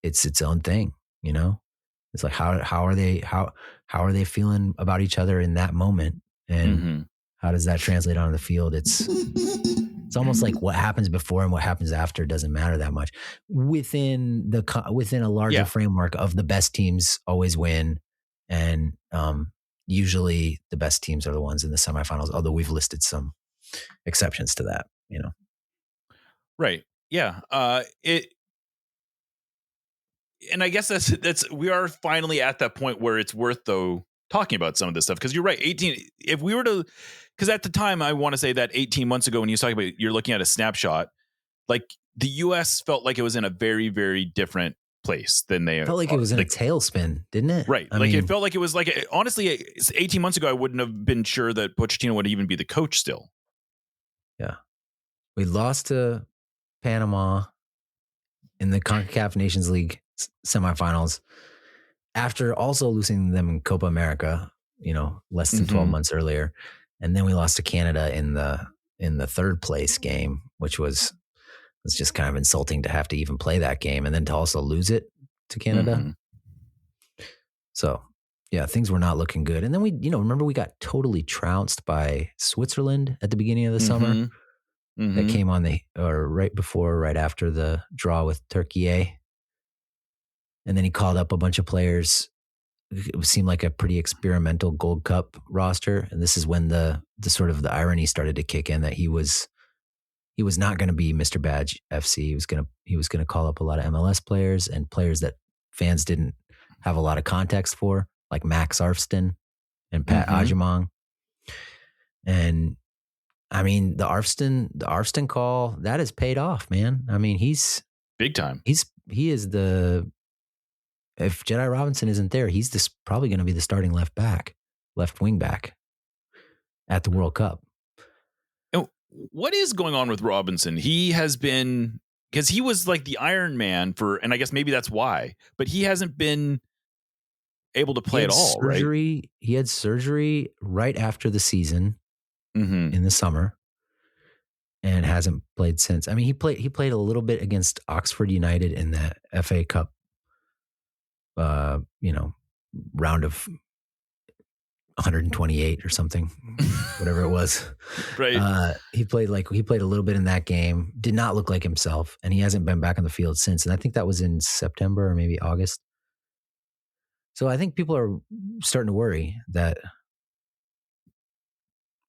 its own thing, you know. It's like how are they feeling about each other in that moment, and how does that translate onto the field? It's almost like what happens before and what happens after doesn't matter that much within a larger framework of the best teams always win, and usually the best teams are the ones in the semifinals, although we've listed some exceptions to that, you know. Right. Yeah. And I guess that's we are finally at that point where it's worth though talking about some of this stuff, because you're right. 18. If we were to, because at the time I want to say that 18 months ago when you was talking about, you're looking at a snapshot, like the U.S. felt like it was in a very, very different place than they felt like it was in a tailspin, didn't it? Right. I mean, it felt like it was like, honestly, 18 months ago I wouldn't have been sure that Pochettino would even be the coach still. Yeah, we lost to Panama in the CONCACAF Nations League semifinals after also losing them in Copa America, you know, less than 12 months earlier. And then we lost to Canada in the third place game, which was just kind of insulting to have to even play that game and then to also lose it to Canada. So yeah, things were not looking good. And then we, you know, remember we got totally trounced by Switzerland at the beginning of the summer. That came on right after the draw with Turkey. And then he called up a bunch of players. It seemed like a pretty experimental Gold Cup roster. And this is when the sort of the irony started to kick in, that he was not going to be Mr. Badge FC. He was going to call up a lot of MLS players and players that fans didn't have a lot of context for, like Max Arfston and Pat Ajimong. And I mean, the Arfston call, that has paid off, man. I mean, he's big time. He is if Jedi Robinson isn't there, he's probably going to be the starting left wing back at the World Cup. And what is going on with Robinson? He has been, because he was like the Iron Man and I guess maybe that's why, but he hasn't been able to play at all, right? He had surgery right after the season in the summer and hasn't played since. I mean, he played a little bit against Oxford United in the FA Cup, round of 128 or something, whatever it was. Right. He played a little bit in that game, did not look like himself, and he hasn't been back on the field since. And I think that was in September or maybe August. So I think people are starting to worry that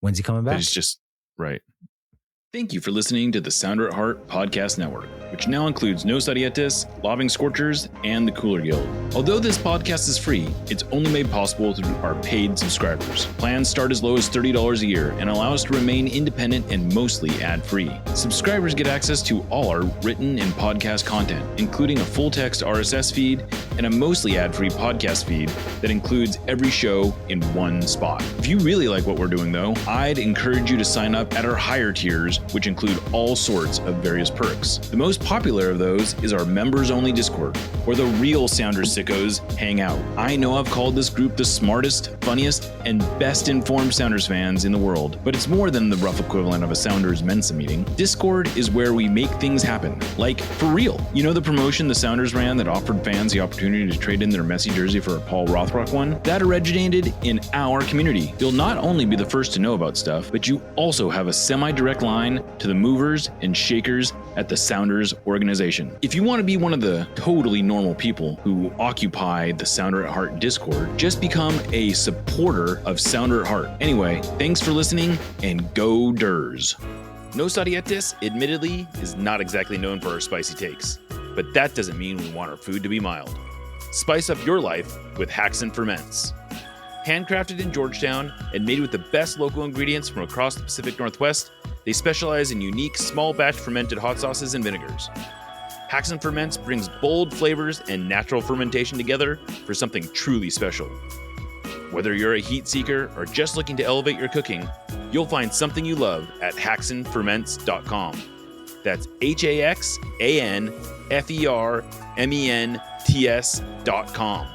when's he coming back? But he's just right. Thank you for listening to the Sounder at Heart Podcast Network, which now includes No Studietis, Lobbing Scorchers, and the Cooler Guild. Although this podcast is free, it's only made possible through our paid subscribers. Plans start as low as $30 a year and allow us to remain independent and mostly ad-free. Subscribers get access to all our written and podcast content, including a full-text RSS feed and a mostly ad-free podcast feed that includes every show in one spot. If you really like what we're doing, though, I'd encourage you to sign up at our higher tiers, which include all sorts of various perks. The most popular of those is our members-only Discord, where the real Sounders sickos hang out. I know I've called this group the smartest, funniest, and best-informed Sounders fans in the world, but it's more than the rough equivalent of a Sounders Mensa meeting. Discord is where we make things happen, like for real. You know the promotion the Sounders ran that offered fans the opportunity to trade in their Messi jersey for a Paul Rothrock one? That originated in our community. You'll not only be the first to know about stuff, but you also have a semi-direct line to the movers and shakers at the Sounders organization. If you want to be one of the totally normal people who occupy the Sounder at Heart Discord, just become a supporter of Sounder at Heart. Anyway, thanks for listening, and go Durs. No Studietis, admittedly, is not exactly known for our spicy takes, but that doesn't mean we want our food to be mild. Spice up your life with Haxon Ferments. Handcrafted in Georgetown and made with the best local ingredients from across the Pacific Northwest, they specialize in unique small batch fermented hot sauces and vinegars. Haxon Ferments brings bold flavors and natural fermentation together for something truly special. Whether you're a heat seeker or just looking to elevate your cooking, you'll find something you love at haxonferments.com. That's HAXANFERMENTS.com.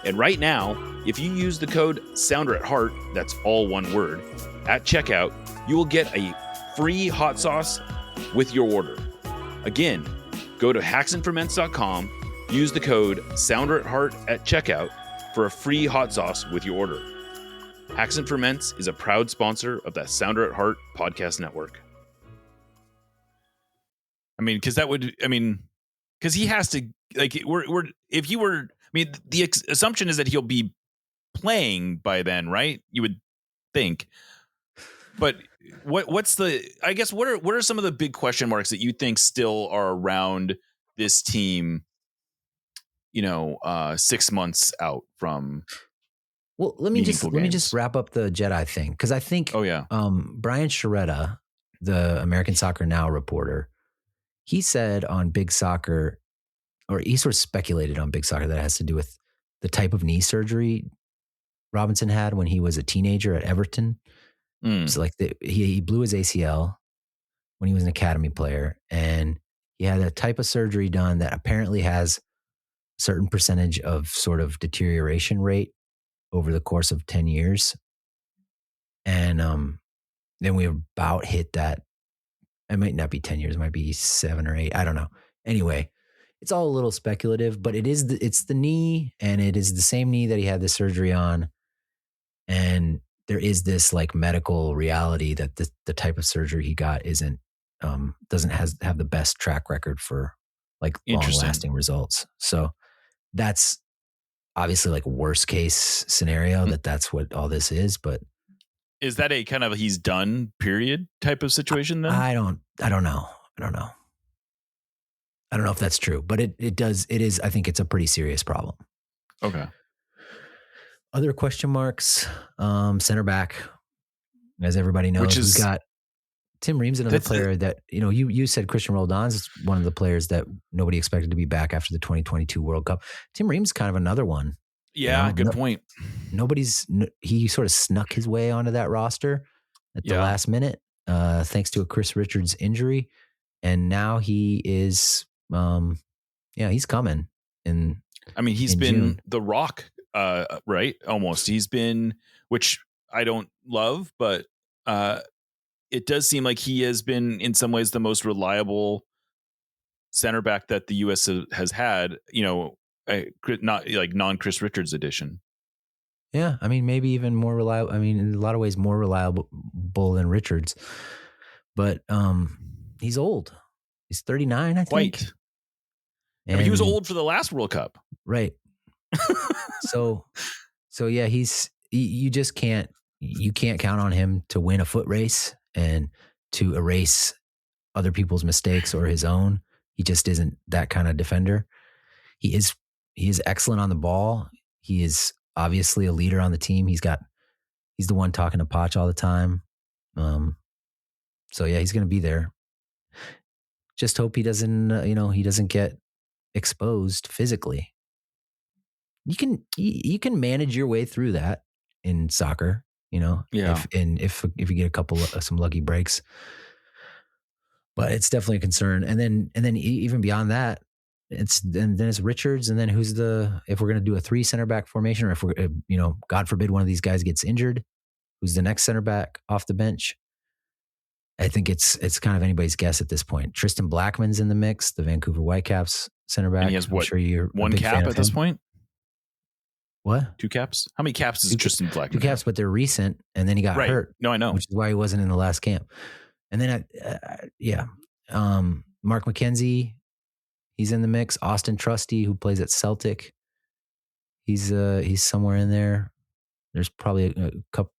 And right now, If you use the code SOUNDER@heart, that's all one word, at checkout, you will get a free hot sauce with your order. Again, go to hacksandferments.com, use the code SOUNDER@heart at checkout for a free hot sauce with your order. Hacks and Ferments is a proud sponsor of the Sounder at Heart podcast network. I mean, because he has to, like, the assumption is that he'll be playing by then, right? You would think. But what are some of the big question marks that you think still are around this team, 6 months out from? Well, let me just wrap up the Jedi thing, because I think Brian Sciaretta, the American Soccer Now reporter, he said on Big Soccer, or he sort of speculated on Big Soccer, that it has to do with the type of knee surgery Robinson had when he was a teenager at Everton. So like he blew his ACL when he was an academy player, and he had a type of surgery done that apparently has a certain percentage of sort of deterioration rate over the course of 10 years. And then we about hit that. It might not be 10 years. It might be 7 or 8. I don't know. Anyway, it's all a little speculative, but it's the knee, and it is the same knee that he had the surgery on. And there is this like medical reality that the type of surgery he got doesn't have the best track record for like long lasting results. So that's obviously like worst case scenario that's what all this is. But is that a kind of he's done period type of situation then? I don't know. I don't know if that's true, but it is. I think it's a pretty serious problem. Okay. Other question marks, center back, as everybody knows, we've got Tim Ream's another player that, you said Cristian Roldan's one of the players that nobody expected to be back after the 2022 World Cup. Tim Ream's kind of another one. Yeah, good point. He sort of snuck his way onto that roster at the last minute, thanks to a Chris Richards injury. And now he is, he's coming. He's been June. The Rock, right? Almost. He's been, which I don't love, but it does seem like he has been in some ways the most reliable center back that the U.S. has had, not like non-Chris Richards edition. Yeah. Maybe even more reliable. In a lot of ways more reliable than Richards, but he's old. He's 39, I think. Quite. And he was old for the last World Cup. Right. So yeah, you just can't count on him to win a foot race and to erase other people's mistakes or his own. He just isn't that kind of defender. He is excellent on the ball. He is obviously a leader on the team. He's the one talking to Poch all the time. So yeah, he's going to be there. Just hope he doesn't get exposed physically. You can manage your way through that in soccer, if you get some lucky breaks. But it's definitely a concern. And then even beyond that, it's Richards, and then if we're going to do a 3 center back formation, or if we're God forbid one of these guys gets injured, who's the next center back off the bench? I think it's kind of anybody's guess at this point. Tristan Blackman's in the mix, the Vancouver Whitecaps center back. And he has I'm sure you're one cap at this point. What? 2 caps? How many caps is Tristan Blackman? 2 caps, but they're recent, and then he got hurt. No, I know, which is why he wasn't in the last camp. And then Mark McKenzie, he's in the mix. Austin Trusty, who plays at Celtic, he's somewhere in there. There's probably a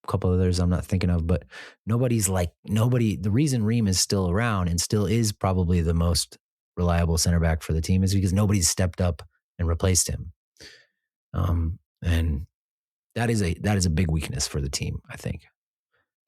couple others I'm not thinking of, but nobody. The reason Ream is still around and still is probably the most reliable center back for the team is because nobody's stepped up and replaced him. And that is a big weakness for the team, I think.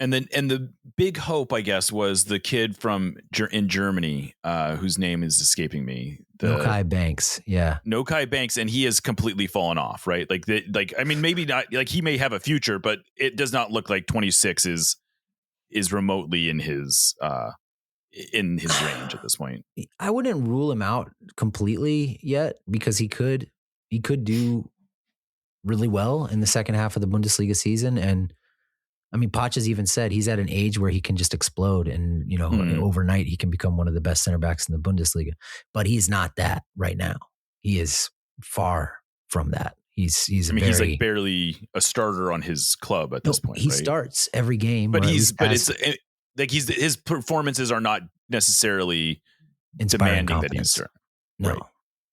And the big hope, I guess, was the kid in Germany, whose name is escaping me. Nokai Banks. Yeah. Nokai Banks. And he has completely fallen off, right? Maybe not, like he may have a future, but it does not look like 26 is remotely in his range at this point. I wouldn't rule him out completely yet, because he could do really well in the second half of the Bundesliga season. And I mean, Poch has even said he's at an age where he can just explode and, overnight he can become one of the best center backs in the Bundesliga. But he's not that right now. He is far from that. He's like barely a starter on his club at this point. He starts every game. But his performances are not necessarily demanding that he's starting. No. Right.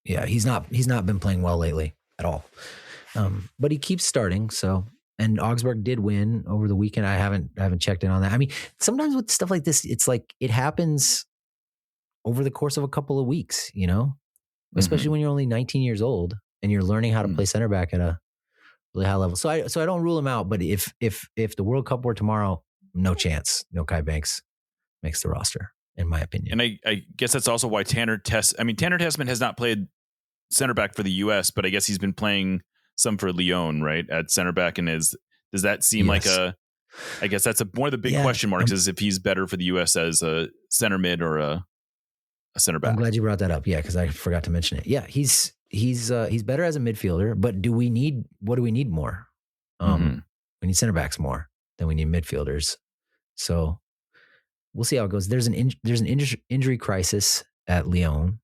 Yeah, he's not been playing well lately at all. But he keeps starting, so. And Augsburg did win over the weekend. I haven't checked in on that. I mean, sometimes with stuff like this, it's like it happens over the course of a couple of weeks, especially when you're only 19 years old and you're learning how to play center back at a really high level. So I don't rule him out, but if the World Cup were tomorrow, no chance. No Kai Banks makes the roster, in my opinion. And I guess that's also why Tanner Tessman has not played center back for the US, but I guess he's been playing some for Lyon, right, at center back, and does that seem like I guess that's one of the big question marks is if he's better for the US as a center mid or a center back. I'm glad you brought that up, because I forgot to mention it. Yeah, he's better as a midfielder, but what do we need more? We need center backs more than we need midfielders. So we'll see how it goes. There's an injury crisis at Lyon,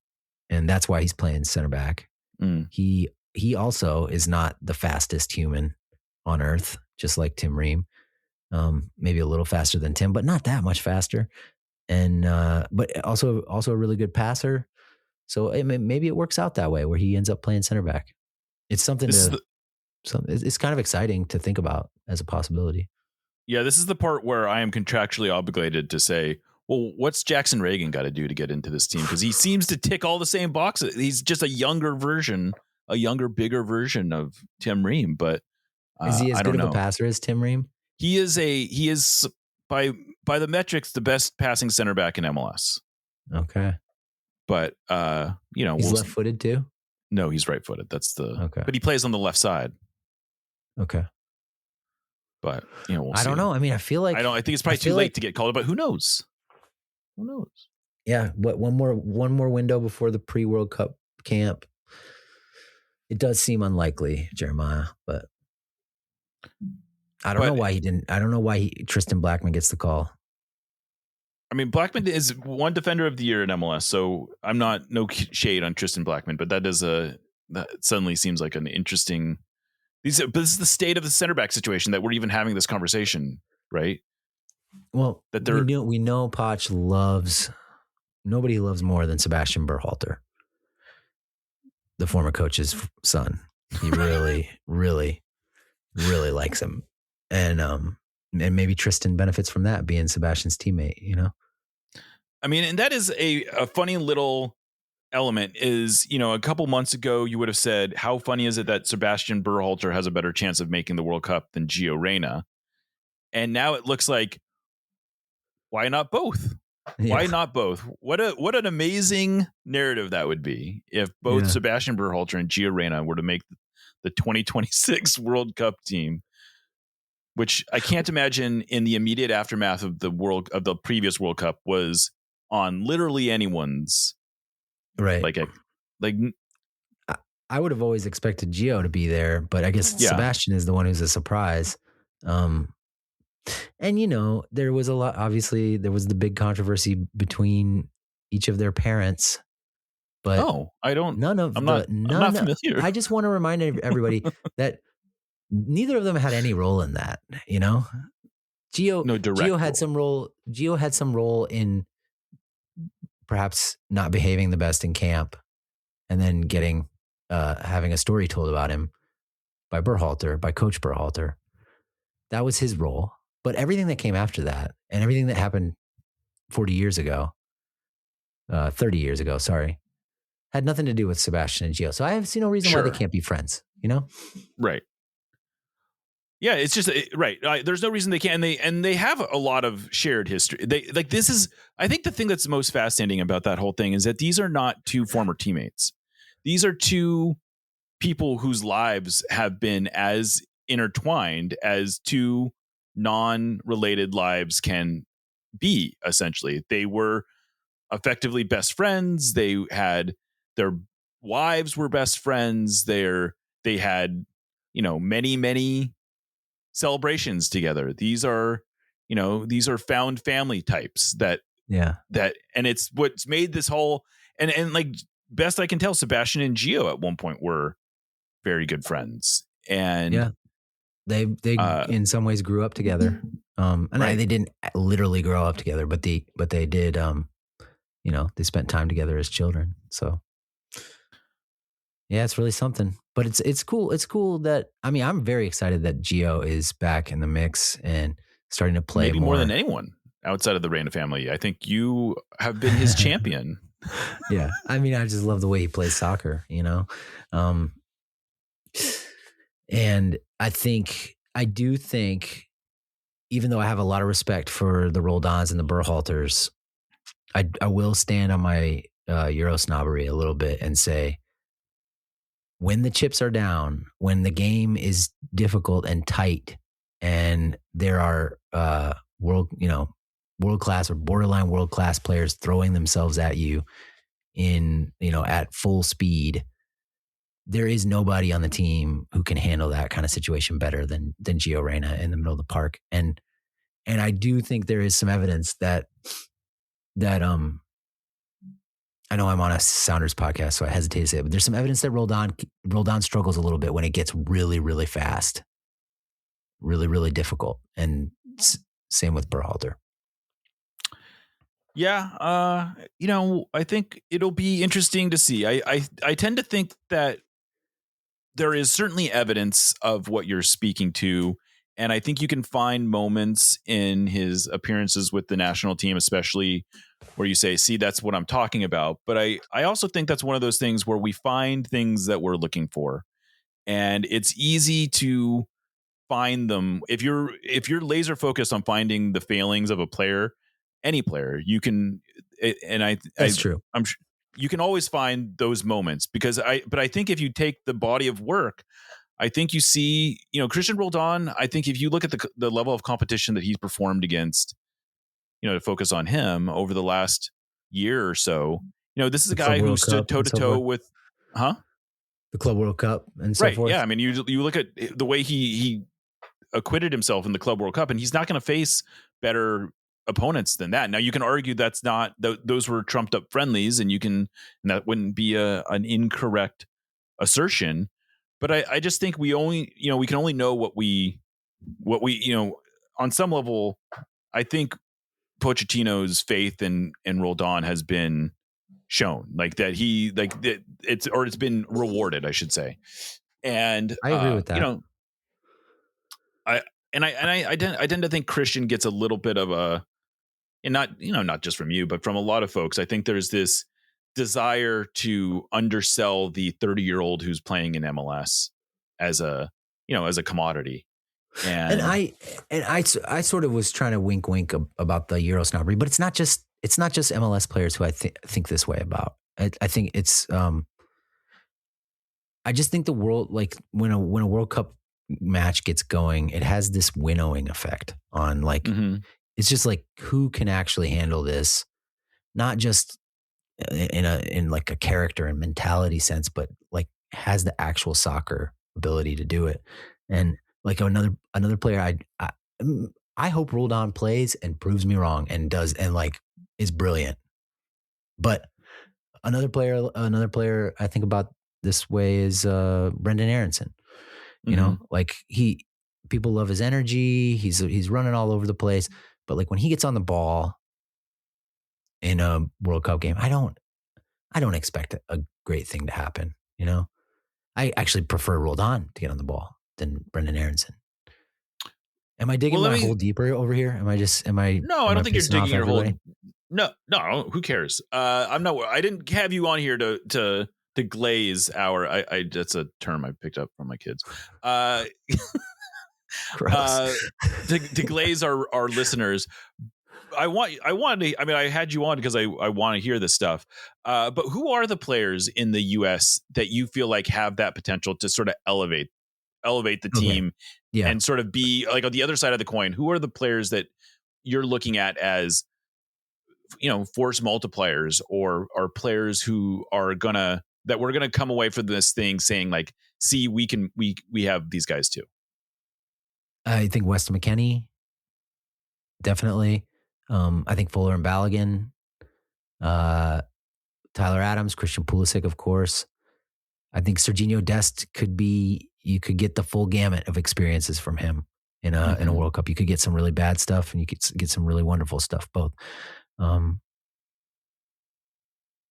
and that's why he's playing center back. He also is not the fastest human on earth, just like Tim Ream. Maybe a little faster than Tim, but not that much faster. And but also a really good passer. So maybe it works out that way where he ends up playing center back. It's something it's kind of exciting to think about as a possibility. Yeah, this is the part where I am contractually obligated to say, well, what's Jackson Reagan got to do to get into this team? Because he seems to tick all the same boxes. He's just a younger, bigger version of Tim Ream. But is he as good of a passer as Tim Ream? He is by the metrics the best passing center back in MLS. Okay, but he's left-footed too. No, he's right-footed. That's okay. But he plays on the left side. Okay. But we'll I don't know. I mean, I think it's probably too late to get called, but who knows? Yeah, but one more window before the pre-World Cup camp. It does seem unlikely, Jeremiah, but I don't know why he didn't. I don't know why Tristan Blackman gets the call. I mean, Blackman is one defender of the year in MLS, so I'm no shade on Tristan Blackman, but that suddenly seems like an interesting. But this is the state of the center back situation that we're even having this conversation, right? Well, we know Poch nobody loves more than Sebastian Berhalter, the former coach's son. He really, really, really likes him, and maybe Tristan benefits from that being Sebastian's teammate. I mean, and that is a funny little element. Is a couple months ago you would have said, how funny is it that Sebastian Berhalter has a better chance of making the World Cup than Gio Reyna? And now it looks like, why not both? Yeah. Why not both? What an amazing narrative that would be if both Sebastian Berhalter and Gio Reyna were to make the 2026 World Cup team, which I can't imagine in the immediate aftermath of the previous World Cup was on literally anyone's. Right. I would have always expected Gio to be there, but I guess Sebastian is the one who's a surprise. And there was obviously there was the big controversy between each of their parents, but I'm not familiar. I just want to remind everybody that neither of them had any role in that, Gio had some role in perhaps not behaving the best in camp and then having a story told about him by Coach Berhalter. That was his role. But everything that came after that and everything that happened 30 years ago, had nothing to do with Sebastian and Gio. So I see no reason why they can't be friends, Right. Yeah, it's just right. There's no reason they can't. And they have a lot of shared history. This is, I think the thing that's most fascinating about that whole thing is that these are not two former teammates. These are two people whose lives have been as intertwined as two non-related lives can be. Essentially, they were effectively best friends. They had their wives were best friends. They had many celebrations together. These are found family types that and it's what's made this whole, and like best I can tell, Sebastian and Gio at one point were very good friends. And they in some ways grew up together. They didn't literally grow up together, but they did, they spent time together as children. So yeah, it's really something, but it's cool. It's cool that, I'm very excited that Gio is back in the mix and starting to play maybe more than anyone outside of the Reina family. I think you have been his champion. Yeah. I just love the way he plays soccer, and I do think, even though I have a lot of respect for the Roldans and the Berhalters, I will stand on my Euro snobbery a little bit and say, when the chips are down, when the game is difficult and tight, and there are world-class or borderline world-class players throwing themselves at you at full speed, there is nobody on the team who can handle that kind of situation better than Gio Reyna in the middle of the park. And I do think there is some evidence that I know I'm on a Sounders podcast, so I hesitate to say it, but there's some evidence that Roldan struggles a little bit when it gets really, really fast, really, really difficult. And same with Berhalter. Yeah. I think it'll be interesting to see. I tend to think that there is certainly evidence of what you're speaking to. And I think you can find moments in his appearances with the national team, especially where you say, see, that's what I'm talking about. But I also think that's one of those things where we find things that we're looking for. And it's easy to find them. If you're laser focused on finding the failings of a player, any player, you can, that's true. I'm sure you can always find those moments but I think if you take the body of work, I think you see, Cristian Roldan, I think if you look at the level of competition that he's performed against, to focus on him over the last year or so, this is a guy who stood toe to toe with, the Club World Cup and so forth. Yeah. You look at the way he acquitted himself in the Club World Cup, and he's not going to face better opponents than that. Now you can argue that's not, those were trumped up friendlies, and that wouldn't be an incorrect assertion. But I just think we can only know what we on some level. I think Pochettino's faith in Roldan has been shown, it's been rewarded, I should say. And I agree with that. I tend to think Cristian gets a little bit of and not just from you, but from a lot of folks. I think there's this desire to undersell the 30-year-old who's playing in MLS as a commodity. And I sort of was trying to wink about the Euro snobbery, but it's not just MLS players who I think this way about. I think it's I just think the world, like when a World Cup match gets going, it has this winnowing effect on it's just like, who can actually handle this, not just in like a character and mentality sense, but like has the actual soccer ability to do it. And like another player, I hope Roldan plays and proves me wrong and does, and like is brilliant. But another player I think about this way is Brendan Aronson. You know, like people love his energy. He's running all over the place, but like when he gets on the ball in a World Cup game, I don't expect a great thing to happen. You know, I actually prefer Roldan to get on the ball than Brendan Aronson. Am I digging my hole deeper over here? No, I don't think you're digging your hole. No, who cares? I didn't have you on here to glaze our, that's a term I picked up from my kids. To glaze our listeners. I had you on because I want to hear this stuff. But who are the players in the US that you feel like have that potential to sort of elevate the team and sort of be like on the other side of the coin? Who are the players that you're looking at as, force multipliers or players who are that we're gonna come away from this thing saying like, see, we have these guys too. I think Weston McKennie, definitely. I think Fuller and Balogun, Tyler Adams, Christian Pulisic, of course. I think Serginho Dest you could get the full gamut of experiences from him in a World Cup. You could get some really bad stuff and you could get some really wonderful stuff, both. In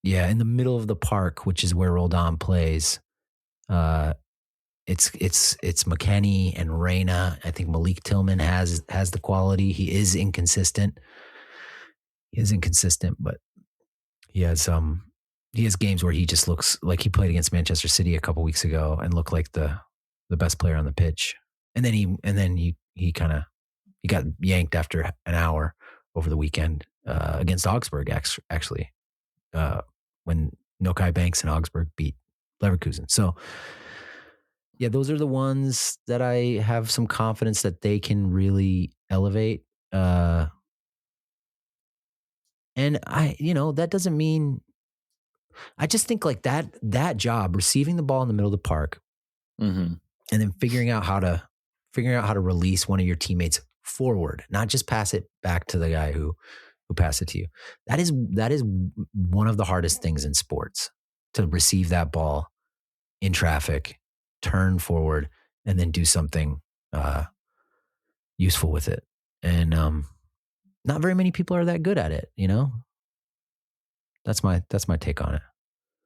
the middle of the park, which is where Roldan plays, it's McKennie and Reyna. I think Malik Tillman has the quality. He is inconsistent, but he has games where he just looks like he played against Manchester City a couple weeks ago and looked like the best player on the pitch. And then he got yanked after an hour over the weekend against Augsburg, actually, when Nokai Banks and Augsburg beat Leverkusen. So, yeah, those are the ones that I have some confidence that they can really elevate. And that doesn't mean, I just think like that job, receiving the ball in the middle of the park, and then figuring out how to release one of your teammates forward, not just pass it back to the guy who passed it to you. That is one of the hardest things in sports, to receive that ball in traffic, turn forward, and then do something useful with it. And not very many people are that good at it, That's my take on it.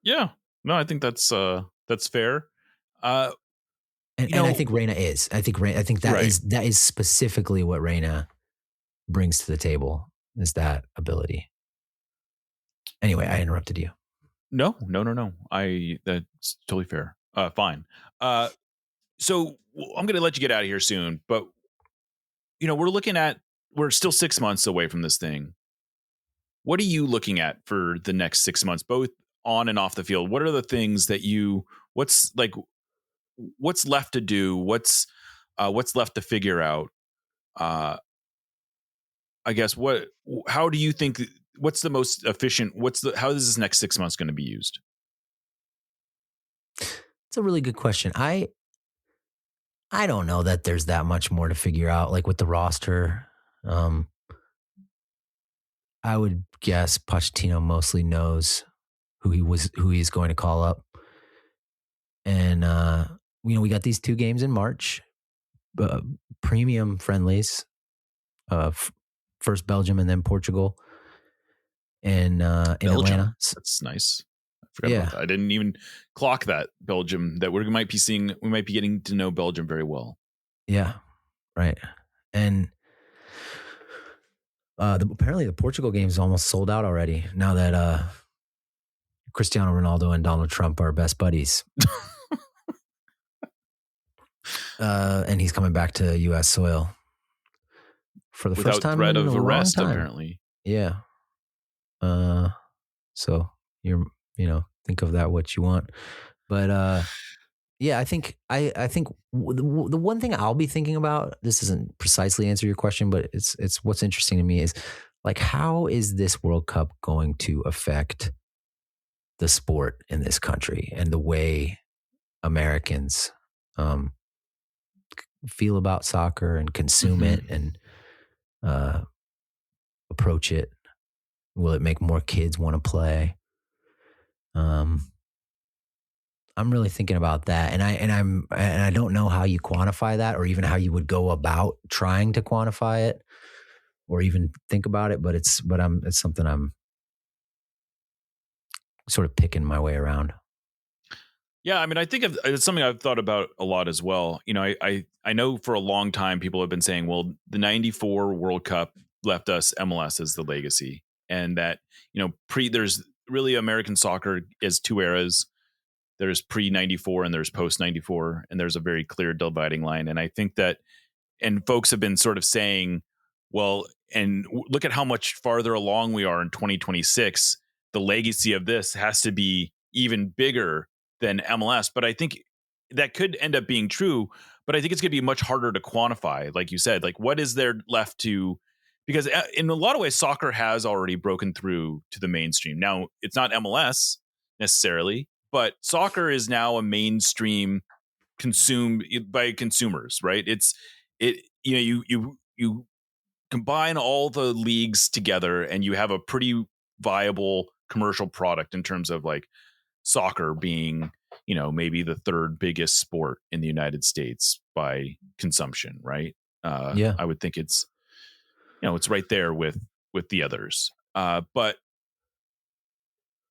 Yeah. No, I think that's fair. And I think Reyna is. I think that is specifically what Reyna brings to the table, is that ability. Anyway, I interrupted you. No. That's totally fair. Fine. So I'm going to let you get out of here soon, but we're still 6 months away from this thing. What are you looking at for the next 6 months, both on and off the field? What are the things that what's left to do? What's left to figure out? I guess how do you think, what's the most efficient? How is this next 6 months going to be used? It's a really good question. I don't know that there's that much more to figure out, like with the roster. I would guess Pochettino mostly knows who he's going to call up. And, we got these 2 games in March, premium friendlies, first Belgium and then Portugal, and in Atlanta. That's nice. I forgot about that. I didn't even clock that Belgium, that we might be getting to know Belgium very well. Yeah. Right. And apparently the Portugal game is almost sold out already, now that Cristiano Ronaldo and Donald Trump are best buddies. And he's coming back to U.S. soil for the first time without threat in of a arrest, long time. apparently. Yeah. So you're, think of that what you want, but I think the one thing I'll be thinking about, this doesn't precisely answer your question, but it's what's interesting to me is, like, how is this World Cup going to affect the sport in this country and the way Americans feel about soccer and consume it and approach it? Will it make more kids want to play? I'm really thinking about that, and I don't know how you quantify that, or even how you would go about trying to quantify it, or even think about it. But it's something I'm sort of picking my way around. Yeah, I mean, I think it's something I've thought about a lot as well. I know for a long time people have been saying, well, the '94 World Cup left us MLS as the legacy, and that there's really American soccer is 2 eras. There's pre-94 and there's post-94, and there's a very clear dividing line. And I think that, and folks have been sort of saying, well, and look at how much farther along we are in 2026. The legacy of this has to be even bigger than MLS. But I think that could end up being true, but I think it's going to be much harder to quantify. Like you said, like, what is there left to, because in a lot of ways, soccer has already broken through to the mainstream. Now, it's not MLS necessarily, but soccer is now a mainstream consumed by consumers, right? You combine all the leagues together and you have a pretty viable commercial product in terms of like soccer being, maybe the third biggest sport in the United States by consumption, right? I would think it's, it's right there with the others. But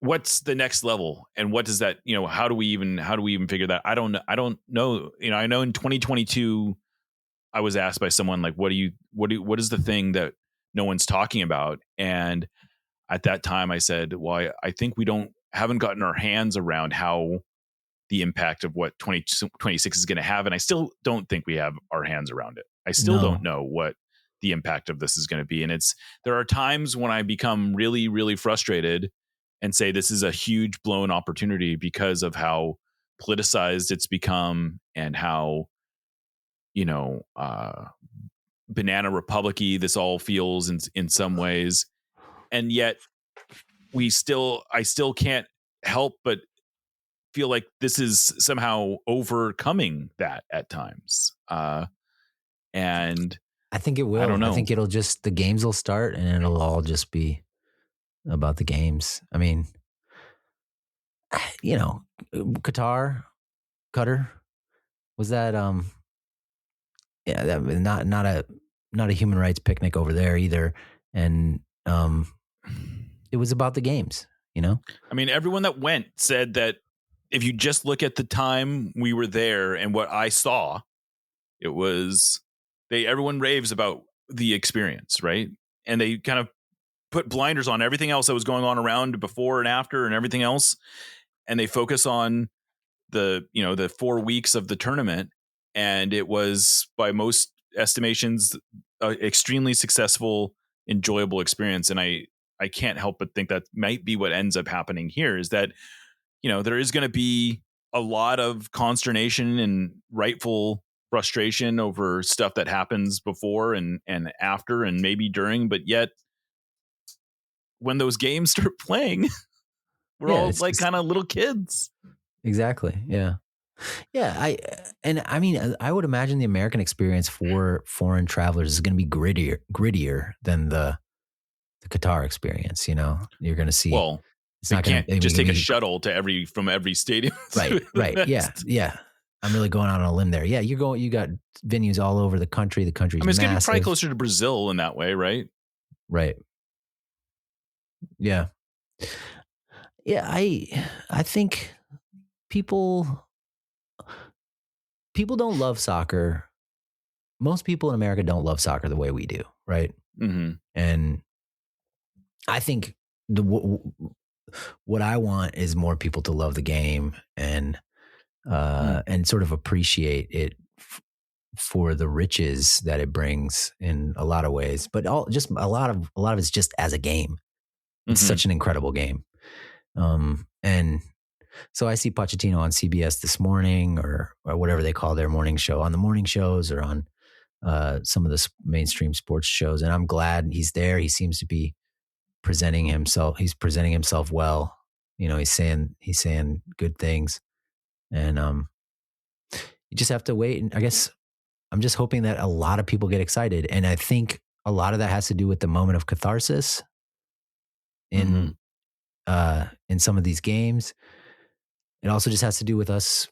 what's the next level, and what does that, how do we even figure that? I don't know. I know in 2022, I was asked by someone like, what is the thing that no one's talking about? And at that time I said, well, I think we haven't gotten our hands around how the impact of what 2026 is going to have. And I still don't think we have our hands around it. I still don't know what the impact of this is going to be. And there are times when I become really, really frustrated and say, this is a huge blown opportunity because of how politicized it's become and how, banana republic-y this all feels in some ways. And yet I still can't help but feel like this is somehow overcoming that at times. And I think it will. I don't know. I think the games will start and it'll all just be about the games. I mean, Qatar, was that, that not a human rights picnic over there either. And, it was about the games, I mean, everyone that went said that if you just look at the time we were there and what I saw, it was everyone raves about the experience, right? And they kind of put blinders on everything else that was going on around before and after and everything else. And they focus on the 4 weeks of the tournament. And it was, by most estimations, an extremely successful, enjoyable experience. And I can't help but think that might be what ends up happening here, is that, there is going to be a lot of consternation and rightful frustration over stuff that happens before and after and maybe during, but yet when those games start playing, we're all like kind of little kids. Exactly. Yeah. Yeah. I would imagine the American experience for foreign travelers is going to be grittier than the Qatar experience. You're going to see. Well, it's not going to just take a shuttle from every stadium. Right. Yeah. I'm really going out on a limb there. Yeah. You got venues all over the country. The country's it's massive. going to be probably closer to Brazil in that way, right? Right. Yeah. Yeah. I think people don't love soccer. Most people in America don't love soccer the way we do. Right. Mm-hmm. And I think what I want is more people to love the game and sort of appreciate it for the riches that it brings in a lot of ways, but just a lot of it's just as a game. It's such an incredible game. And so I see Pochettino on CBS this morning or whatever they call their morning show, on the morning shows or on some of the mainstream sports shows. And I'm glad he's there. He seems to be presenting himself. He's presenting himself well. He's saying good things. And you just have to wait. And I guess I'm just hoping that a lot of people get excited. And I think a lot of that has to do with the moment of catharsis in some of these games. It also just has to do with us.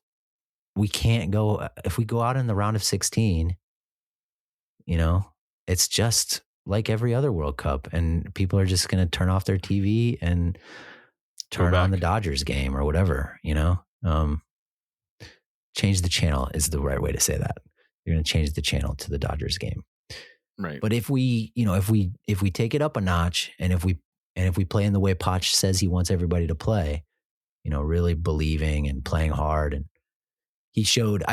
We can't go, if we go out in the round of 16, it's just like every other World Cup, and people are just going to turn off their TV and turn on the Dodgers game or whatever, change the channel is the right way to say that. You're going to change the channel to the Dodgers game. Right. But if we take it up a notch and if we play in the way Poch says he wants everybody to play, really believing and playing hard. And he showed,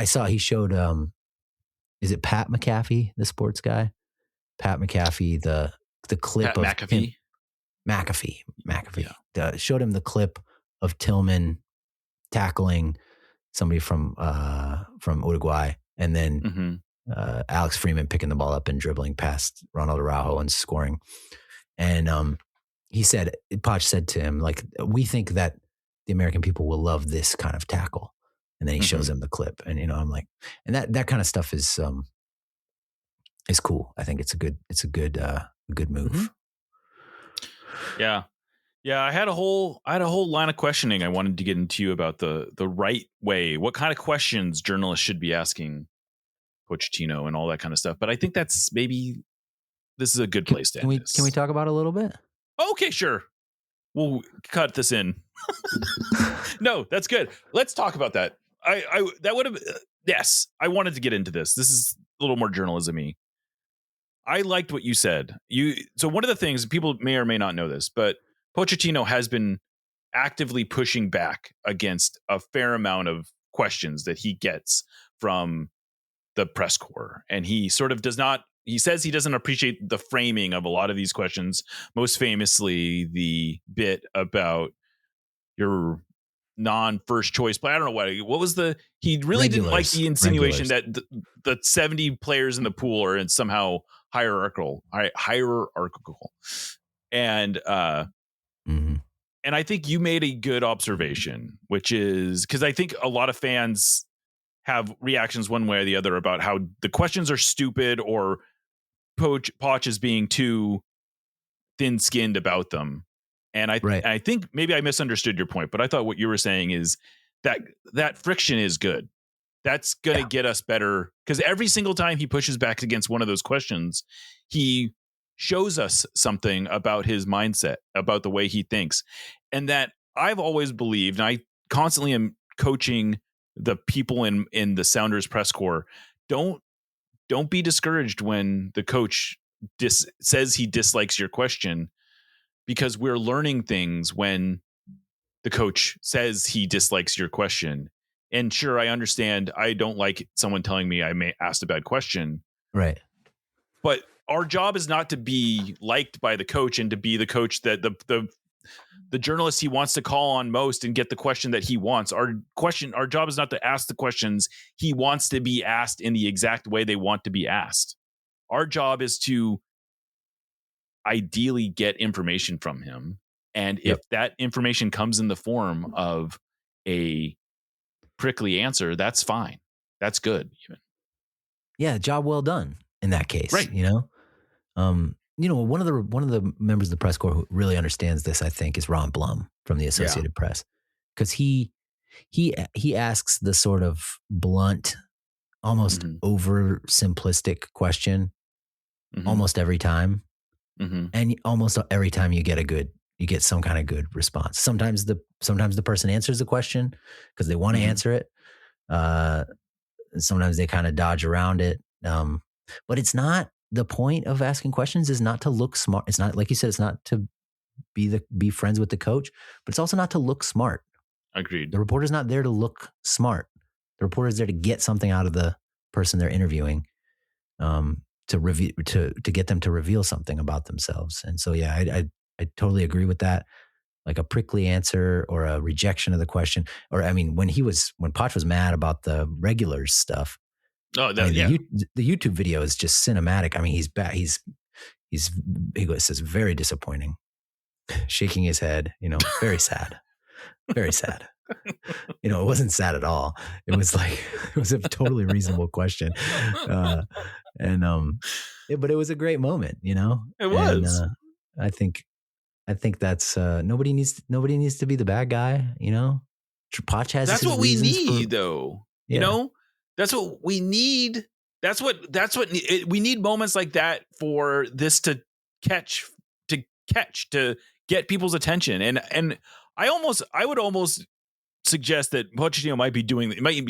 is it Pat McAfee, the sports guy? Pat McAfee, the clip of McAfee. McAfee. Yeah. Showed him the clip of Tillman tackling somebody from Uruguay, and then Alex Freeman picking the ball up and dribbling past Ronald Araujo and scoring. And Poch said to him, like, we think that the American people will love this kind of tackle. And then he shows him the clip, and I'm like, and that kind of stuff is cool. I think it's a good move. Yeah. I had a whole line of questioning I wanted to get into you about the right way, what kind of questions journalists should be asking Pochettino and all that kind of stuff. But I think this is a good place to end this. Can we talk about it a little bit? Okay, sure. We'll cut this in. No, that's good. Let's talk about that. That would have yes. I wanted to get into this. This is a little more journalism-y. I liked what you said. So one of the things, people may or may not know this, but Pochettino has been actively pushing back against a fair amount of questions that he gets from the press corps. And he sort of he says he doesn't appreciate the framing of a lot of these questions, most famously the bit about your non-first choice play. I don't know what was he really didn't like the insinuation that the 70 players in the pool are in somehow hierarchical. And and I think you made a good observation, which is because I think a lot of fans have reactions one way or the other about how the questions are stupid or Poch is being too thin-skinned about them. And I think maybe I misunderstood your point, but I thought what you were saying is that friction is good. That's going to get us better, because every single time he pushes back against one of those questions, he shows us something about his mindset, about the way he thinks. And that I've always believed, and I constantly am coaching the people in the Sounders press corps, don't be discouraged when the coach says he dislikes your question, because we're learning things when the coach says he dislikes your question. And sure, I understand. I don't like someone telling me I may asked a bad question. Right. But our job is not to be liked by the coach and to be the coach that the journalist he wants to call on most and get the question that he wants. Our job is not to ask the questions he wants to be asked in the exact way they want to be asked. Our job is to ideally get information from him. And if that information comes in the form of a prickly answer, that's fine. That's good. Even. Yeah. Job well done in that case. Right. One of the members of the press corps who really understands this, I think, is Ron Blum from the Associated Press, because he asks the sort of blunt, almost oversimplistic question almost every time, and almost every time you get some kind of good response. Sometimes the person answers the question because they want to answer it. Sometimes they kind of dodge around it, but it's not. The point of asking questions is not to look smart. It's not, like you said, it's not to be friends with the coach, but it's also not to look smart. Agreed. The reporter's not there to look smart. The reporter's there to get something out of the person they're interviewing, to get them to reveal something about themselves. And so, yeah, I totally agree with that. Like a prickly answer or a rejection of the question, or when Poch was mad about the regulars stuff. Oh, the YouTube video is just cinematic. I mean, he's back. He says very disappointing, shaking his head. Very sad, very sad. It wasn't sad at all. It was a totally reasonable question, but it was a great moment. It was. And, I think that's nobody needs to be the bad guy. Poch has. That's what we need, though. That's what we need. We need moments like that for this to get people's attention. And I would almost suggest that Pochettino might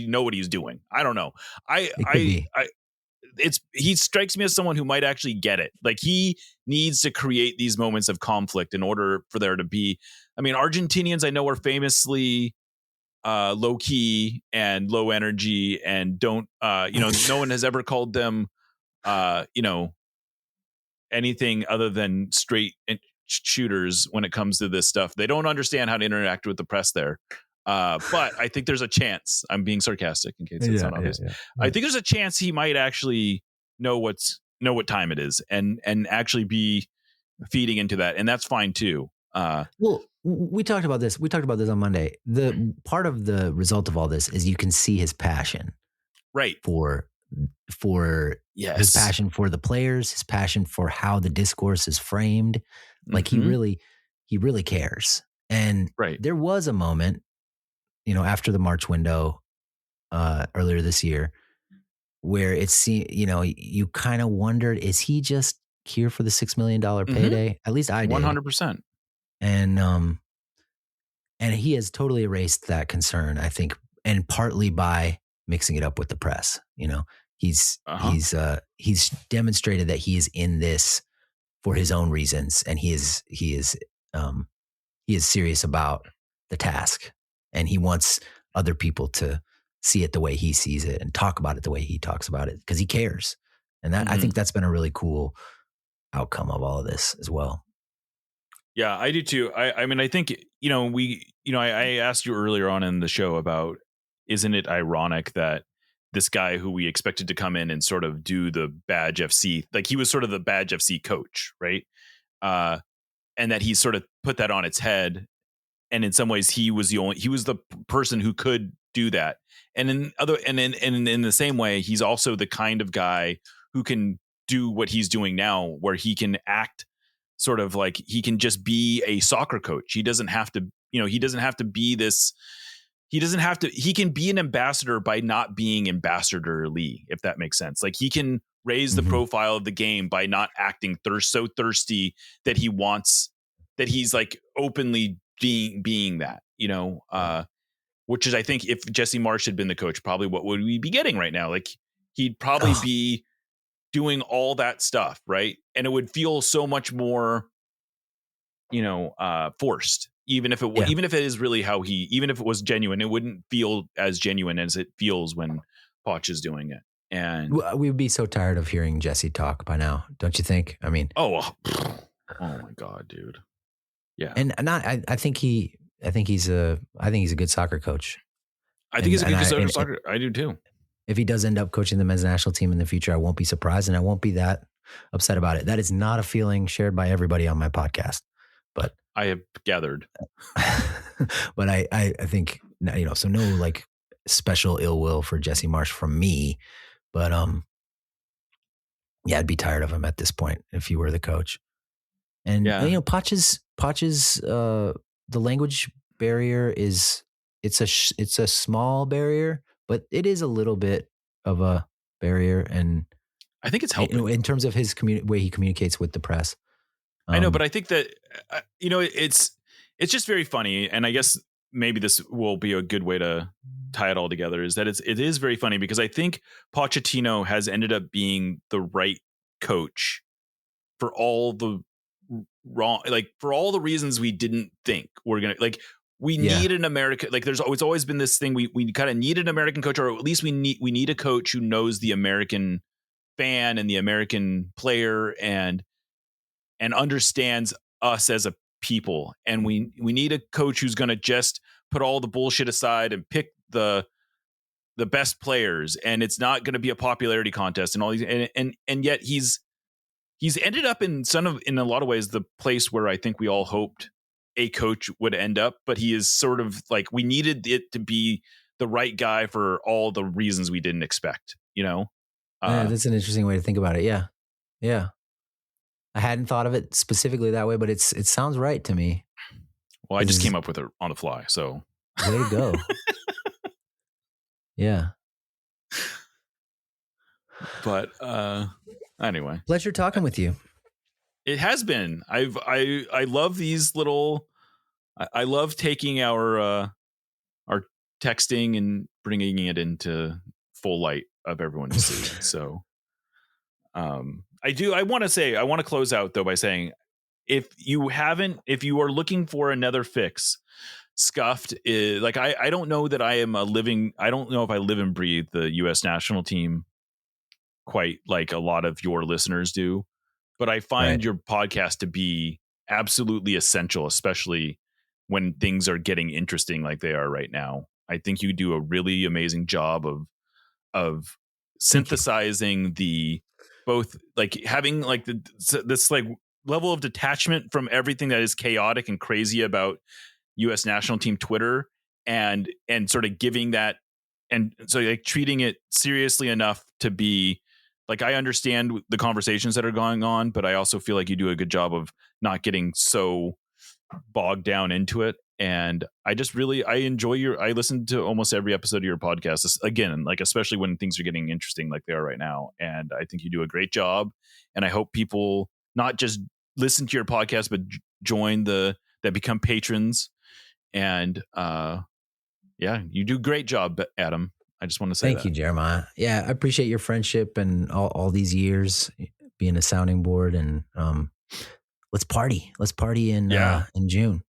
know what he's doing. I don't know. He strikes me as someone who might actually get it. Like, he needs to create these moments of conflict in order for there to be. Argentinians I know are famously low key and low energy, and don't no one has ever called them anything other than straight shooters when it comes to this stuff. They don't understand how to interact with the press there. But I think there's a chance. I'm being sarcastic in case it's not obvious. Yeah. I think there's a chance he might actually know what time it is and actually be feeding into that, and that's fine too. Well, we talked about this. We talked about this on Monday. The part of the result of all this is you can see his passion, right? For his passion for the players, his passion for how the discourse is framed. Like he really cares. And there was a moment, after the March window earlier this year, where you kind of wondered, is he just here for the $6 million payday? At least I did. 100%. And he has totally erased that concern, I think, and partly by mixing it up with the press. He's demonstrated that he is in this for his own reasons, and he is serious about the task, and he wants other people to see it the way he sees it and talk about it the way he talks about it, because he cares. And that I think that's been a really cool outcome of all of this as well. Yeah, I do too. I mean, I think, I asked you earlier on in the show about, isn't it ironic that this guy who we expected to come in and sort of do the Badge FC, like he was sort of the Badge FC coach, right? And that he sort of put that on its head. And in some ways he was the person who could do that. And in the same way, he's also the kind of guy who can do what he's doing now, where he can act sort of like he can just be a soccer coach. He doesn't have to, be this. He can be an ambassador by not being ambassadorly, if that makes sense. Like he can raise the profile of the game by not acting so thirsty that he's like openly being that, which is, I think, if Jesse Marsch had been the coach, probably what would we be getting right now? Like he'd probably be doing all that stuff, right? And it would feel so much more, forced. Even if it is really even if it was genuine, it wouldn't feel as genuine as it feels when Poch is doing it. And we'd be so tired of hearing Jesse talk by now, don't you think? I mean, oh my God, dude. Yeah. And I think he's a good soccer coach. I think he's a good soccer. I do too. If he does end up coaching the men's national team in the future, I won't be surprised, and I won't be that upset about it. That is not a feeling shared by everybody on my podcast, but I have gathered. But I think, so no like special ill will for Jesse Marsch from me, but I'd be tired of him at this point if he were the coach. And Poch's the language barrier it's a small barrier, but it is a little bit of a barrier, and I think it's helping in terms of his way he communicates with the press. I know, but I think that it's just very funny, and I guess maybe this will be a good way to tie it all together. Is that it is very funny because I think Pochettino has ended up being the right coach for all the for all the reasons we didn't think we're gonna We need an American, there's always been this thing. We kind of need an American coach, or at least we need a coach who knows the American fan and the American player and understands us as a people. And we need a coach who's going to just put all the bullshit aside and pick the best players. And it's not going to be a popularity contest and all these. And yet he's ended up in a lot of ways the place where I think we all hoped a coach would end up, but he is sort of like, we needed it to be the right guy for all the reasons we didn't expect, that's an interesting way to think about it. Yeah. I hadn't thought of it specifically that way, but it sounds right to me. Well, I just came up with it on the fly. So way to go. Yeah. But anyway, pleasure talking with you. It has been. I love these little. I love taking our texting and bringing it into full light of everyone to see. So, I want to close out though by saying, if you are looking for another fix, Scuffed is I don't know that I don't know if I live and breathe the U.S. national team quite like a lot of your listeners do. But I find your podcast to be absolutely essential, especially when things are getting interesting like they are right now. I think you do a really amazing job of synthesizing the both, having this level of detachment from everything that is chaotic and crazy about U.S. national team Twitter, and sort of giving that, and so like treating it seriously enough to be like, I understand the conversations that are going on, but I also feel like you do a good job of not getting so bogged down into it. And I just really, I listen to almost every episode of your podcast, again, like, especially when things are getting interesting like they are right now. And I think you do a great job. And I hope people not just listen to your podcast, but join that become patrons. And yeah, you do a great job, Adam. I just want to say Thank you, Jeremiah. Yeah, I appreciate your friendship and all these years being a sounding board. And let's party. Let's party in June.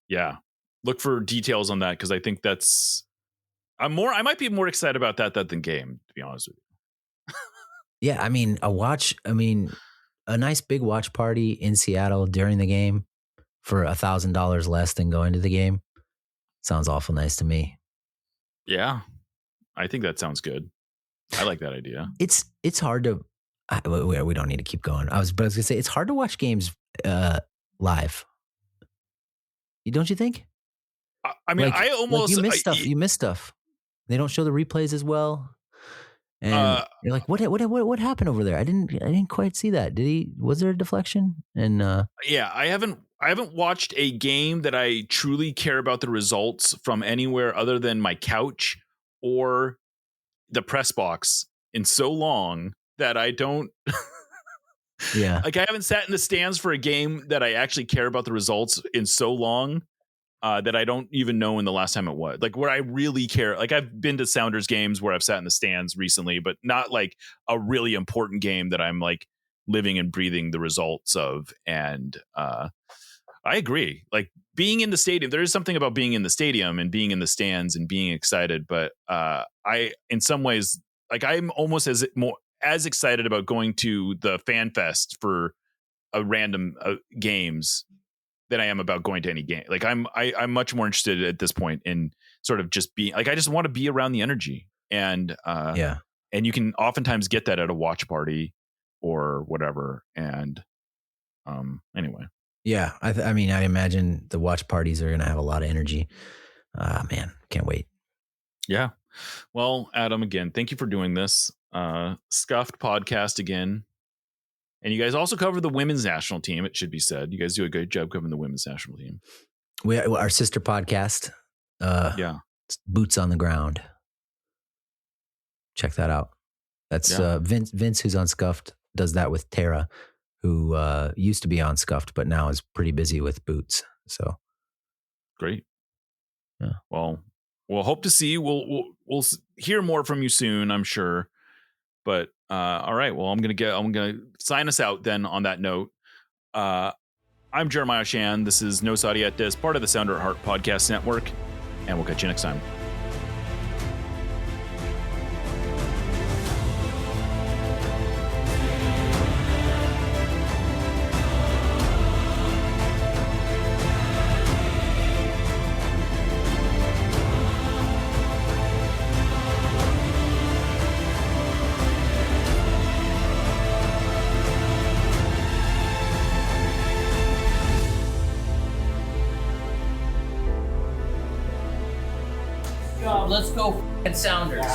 Yeah. Look for details on that, because I think I might be more excited about that than game, to be honest with you. Yeah, I mean, a nice big watch party in Seattle during the game for $1,000 less than going to the game sounds awful nice to me. Yeah, I think that sounds good. I like that idea. It's hard to. We don't need to keep going. I was gonna say it's hard to watch games live. Don't you think? I mean, I almost you miss stuff. You miss stuff. They don't show the replays as well, and you're like, what happened over there? I didn't quite see that. Was there a deflection? And yeah, I haven't watched a game that I truly care about the results from anywhere other than my couch or the press box in so long that I don't. Yeah, like, I haven't sat in the stands for a game that I actually care about the results in so long. That I don't even know when the last time it was. Like, where I really care. Like, I've been to Sounders games where I've sat in the stands recently, but not like a really important game that I'm like living and breathing the results of. And I agree. Like, being in the stadium, there is something about being in the stadium and being in the stands and being excited. But in some ways, like, I'm almost as excited about going to the Fan Fest for a random games than I am about going to any game. Like, I'm much more interested at this point in sort of just being like, I just want to be around the energy. And and you can oftentimes get that at a watch party or whatever. And anyway. Yeah, I mean, I imagine the watch parties are going to have a lot of energy. Man, can't wait. Yeah. Well, Adam, again, thank you for doing this. Scuffed podcast again. And you guys also cover the women's national team, it should be said. You guys do a great job covering the women's national team. Our sister podcast, Boots on the Ground. Check that out. That's Vince, who's on Scuffed, does that with Tara, who used to be on Scuffed, but now is pretty busy with Boots. So great. Yeah. Well, we'll hope to see. We'll hear more from you soon, I'm sure. But all right, well, I'm gonna sign us out then on that note. I'm Jeremiah Shan. This is No Sadietes, part of the Sounder at Heart Podcast Network, and we'll catch you next time. Let's go, Sounders.